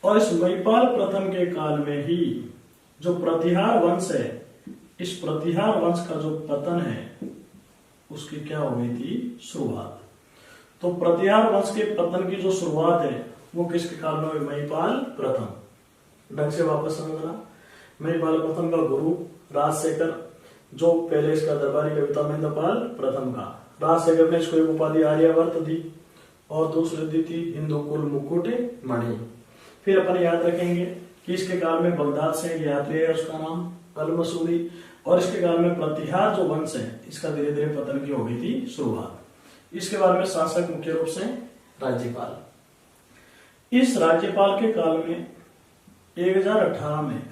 Speaker 1: और इस महिपाल प्रथम के काल में ही जो प्रतिहार वंश है, इस प्रतिहार वंश का जो पतन है उसकी क्या हो गई थी? शुरुआत। तो प्रतिहार वंश के पतन की जो शुरुआत है वो किसके काल में हुई? महिपाल प्रथम। ढंग से वापस समझना। महिपाल प्रथम का गुरु राजशेखर, जो पहले इसका दरबारी कवि था महेंद्रपाल प्रथम का। राजशेखर ने इसको एक उपाधि आर्यावर्त दी और दूसरी दी थी हिंदू कुल मुकुटमणि। फिर अपन याद रखेंगे कि इसके काल में बगदाद से एक यात्री है, उसका नाम अल मसूदी। और इसके काल में प्रतिहार जो वंश है इसका धीरे धीरे पतन की हो गई थी शुरुआत। इसके बारे में शासक मुख्य रूप से राज्यपाल। इस राज्यपाल के काल में 1018 में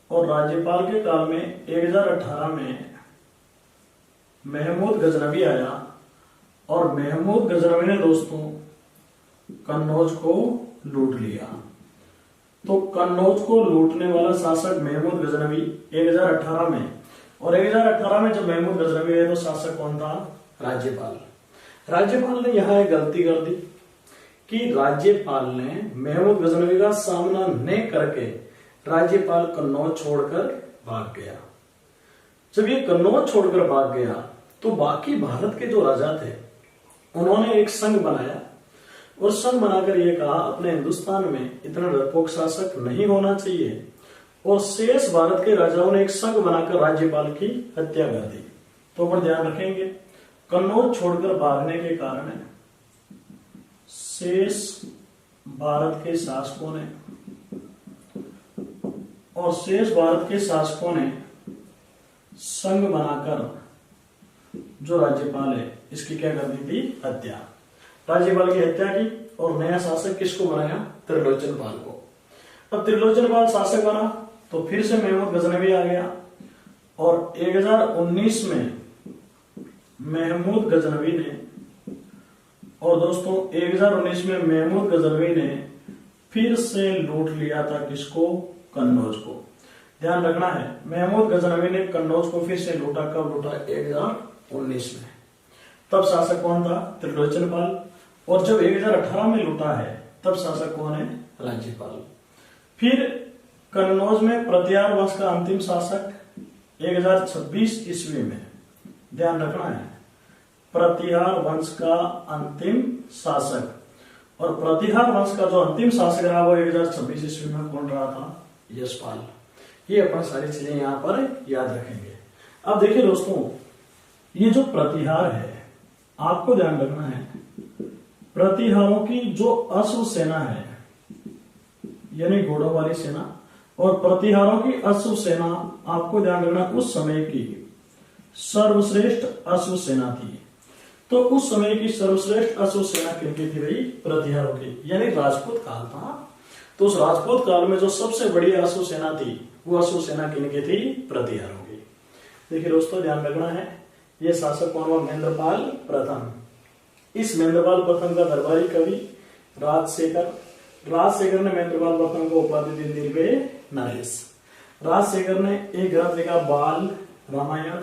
Speaker 1: और राज्यपाल के काल में 1018 में महमूद गजनवी आया, और महमूद गजनवी ने दोस्तों कन्नौज को लूट लिया। तो कन्नौज को लूटने वाला शासक महमूद गजनवी 1018 में, और 1018 में जब महमूद गजनवी है तो शासक कौन था? राज्यपाल। राज्यपाल ने यहां एक गलती कर दी कि राज्यपाल ने महमूद गजनवी का सामना न करके राज्यपाल कन्नौज छोड़कर भाग गया। जब ये कन्नौज छोड़कर भाग गया तो बाकी भारत के जो राजा थे उन्होंने एक संघ बनाया, और संघ बनाकर ये कहा अपने हिंदुस्तान में इतना डरपोक शासक नहीं होना चाहिए, और शेष भारत के राजाओं ने एक संघ बनाकर राज्यपाल की हत्या कर दी। तो पर ध्यान रखेंगे कन्नौज छोड़कर भागने के कारण शेष भारत के शासकों ने और शेष भारत के शासकों ने संघ बनाकर जो राज्यपाल है इसकी क्या कर दी थी, हत्या। राज्यपाल की हत्या की और नया शासक किसको बनाया, त्रिलोचन पाल को। अब त्रिलोचन पाल शासक बना तो फिर से महमूद गजनवी आ गया और 1019 में महमूद गजनवी ने, और दोस्तों 1019 में महमूद गजनवी ने फिर से लूट लिया था किसको, कन्नौज को। ध्यान रखना है, महमूद गजनवी ने कन्नौज को फिर से लूटा। कब लूटा, 1019 में। तब शासक कौन था, त्रिलोचन पाल। और जब 1018 में लूटा है तब शासक कौन है, राज्यपाल। फिर कन्नौज में प्रतिहार वंश का अंतिम शासक 1026 ईस्वी में, ध्यान रखना है, प्रतिहार वंश का अंतिम शासक, और प्रतिहार वंश का जो अंतिम शासक रहा वो 1026 ईस्वी में कौन रहा था, यशपाल। ये अपन सारी चीजें यहाँ पर याद रखेंगे। अब देखिए दोस्तों, ये जो प्रतिहार है आपको ध्यान रखना है, प्रतिहारों की जो अश्व सेना है यानी घोड़ों वाली सेना, और प्रतिहारों की अश्व सेना आपको ध्यान रखना उस समय की सर्वश्रेष्ठ अश्व सेना थी। तो उस समय की सर्वश्रेष्ठ अश्व सेना किनकी थी भाई, प्रतिहारों की, यानी राजपूत काल था। तो उस राजपूत काल में जो सबसे बड़ी अश्व सेना थी वो अश्व सेना किनकी थी, प्रतिहारों की। देखिए दोस्तों ध्यान रखना है, ये शासक कौन हुआ, महेंद्रपाल प्रथम। इस महेंद्रपाल प्रथम का दरबारी कवि राजशेखर ने महेंद्रपाल प्रथम को उपाधि दी निर्भय नरेश। राजशेखर ने एक ग्रंथ लिखा बाल रामायण,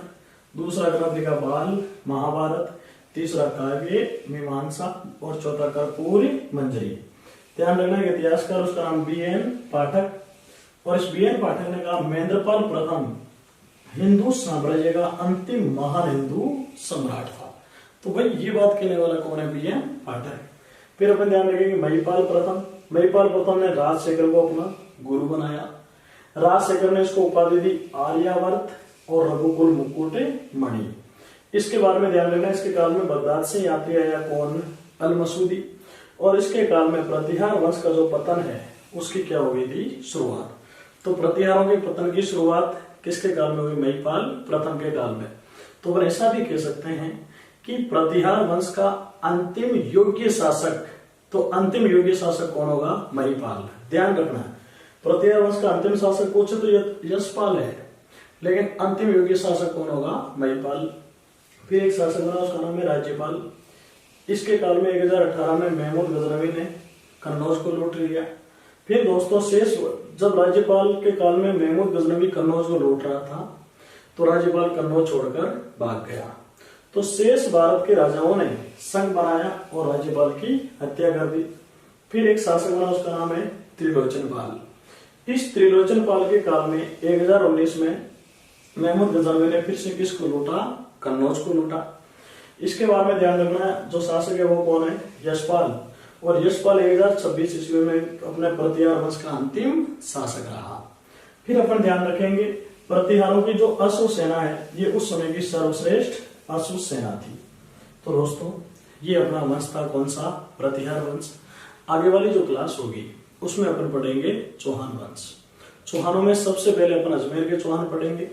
Speaker 1: दूसरा ग्रंथ लिखा बाल महाभारत, तीसरा काव्य मीमांसा और चौथा कर्पूरी मंजरी। ध्यान रखना है, इतिहासकार उसका नाम BN पाठक, और इस BN पाठक ने कहा महेंद्रपाल प्रथम हिंदू साम्राज्य का अंतिम महान हिंदू सम्राट था। तो भाई ये बात कहने वाला कौन है, BN पाठक। फिर अपन ध्यान रखेंगे महिपाल प्रथम ने राजशेखर को अपना गुरु बनाया। राजशेखर ने इसको उपाधि दी आर्यावर्त और रघुकुल मुकुट मणि। इसके बारे में ध्यान रखना, इसके काल में बगदाद से यात्री आया कौन, अल मसूदी, और इसके काल में प्रतिहार वंश का जो पतन है उसकी क्या हो गई थी, शुरुआत। तो प्रतिहारों के पतन की शुरुआत किसके काल में हुई, महिपाल प्रथम के काल में। तो अपन ऐसा भी कह सकते हैं कि प्रतिहार वंश का अंतिम योग्य शासक, तो अंतिम योग्य शासक कौन होगा, महिपाल। ध्यान रखना, प्रतिहार वंश का अंतिम शासक पूछे तो यशपाल है, लेकिन अंतिम योग्य शासक कौन होगा, महिपाल। फिर एक शासक बना, उसका नाम है राज्यपाल। इसके काल में 1018 में महमूद गजनवी ने कन्नौज को लूट लिया। फिर दोस्तों शेष, जब राज्यपाल के काल में महमूद गजनवी कन्नौज को लूट रहा था तो राज्यपाल कन्नौज छोड़कर भाग गया। तो शेष भारत के राजाओं ने संघ बनाया और राज्यपाल की हत्या कर दी। फिर एक शासक बना, उसका नाम है त्रिलोचन पाल। इस त्रिलोचन पाल के काल में 1019 में महमूद गजनवी ने फिर से किसको लूटा, कन्नौज को लूटा। इसके बारे में ध्यान रखना है, जो शासक है वो कौन है, यशपाल। और यशपाल 1026 ईस्वी में अपने प्रतिहार वंश का अंतिम शासक रहा। फिर अपन ध्यान रखेंगे, प्रतिहारों की जो अश्व सेना है ये उस समय की सर्वश्रेष्ठ अश्व सेना थी। तो दोस्तों ये अपना वंश था, कौन सा, प्रतिहार वंश। आगे वाली जो क्लास होगी उसमें अपन पढ़ेंगे चौहान वंश। चौहानों में सबसे पहले अपन अजमेर के चौहान पढ़ेंगे,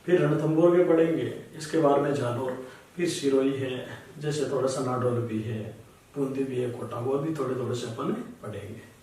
Speaker 1: फिर रणथंभौर के पढ़ेंगे, इसके बाद में जालौर, फिर सिरोही है, जैसे थोड़ा सा नाडौल भी है, बूंदी भी है, कोटा, वो भी थोड़े थोड़े से अपन पढ़ेंगे।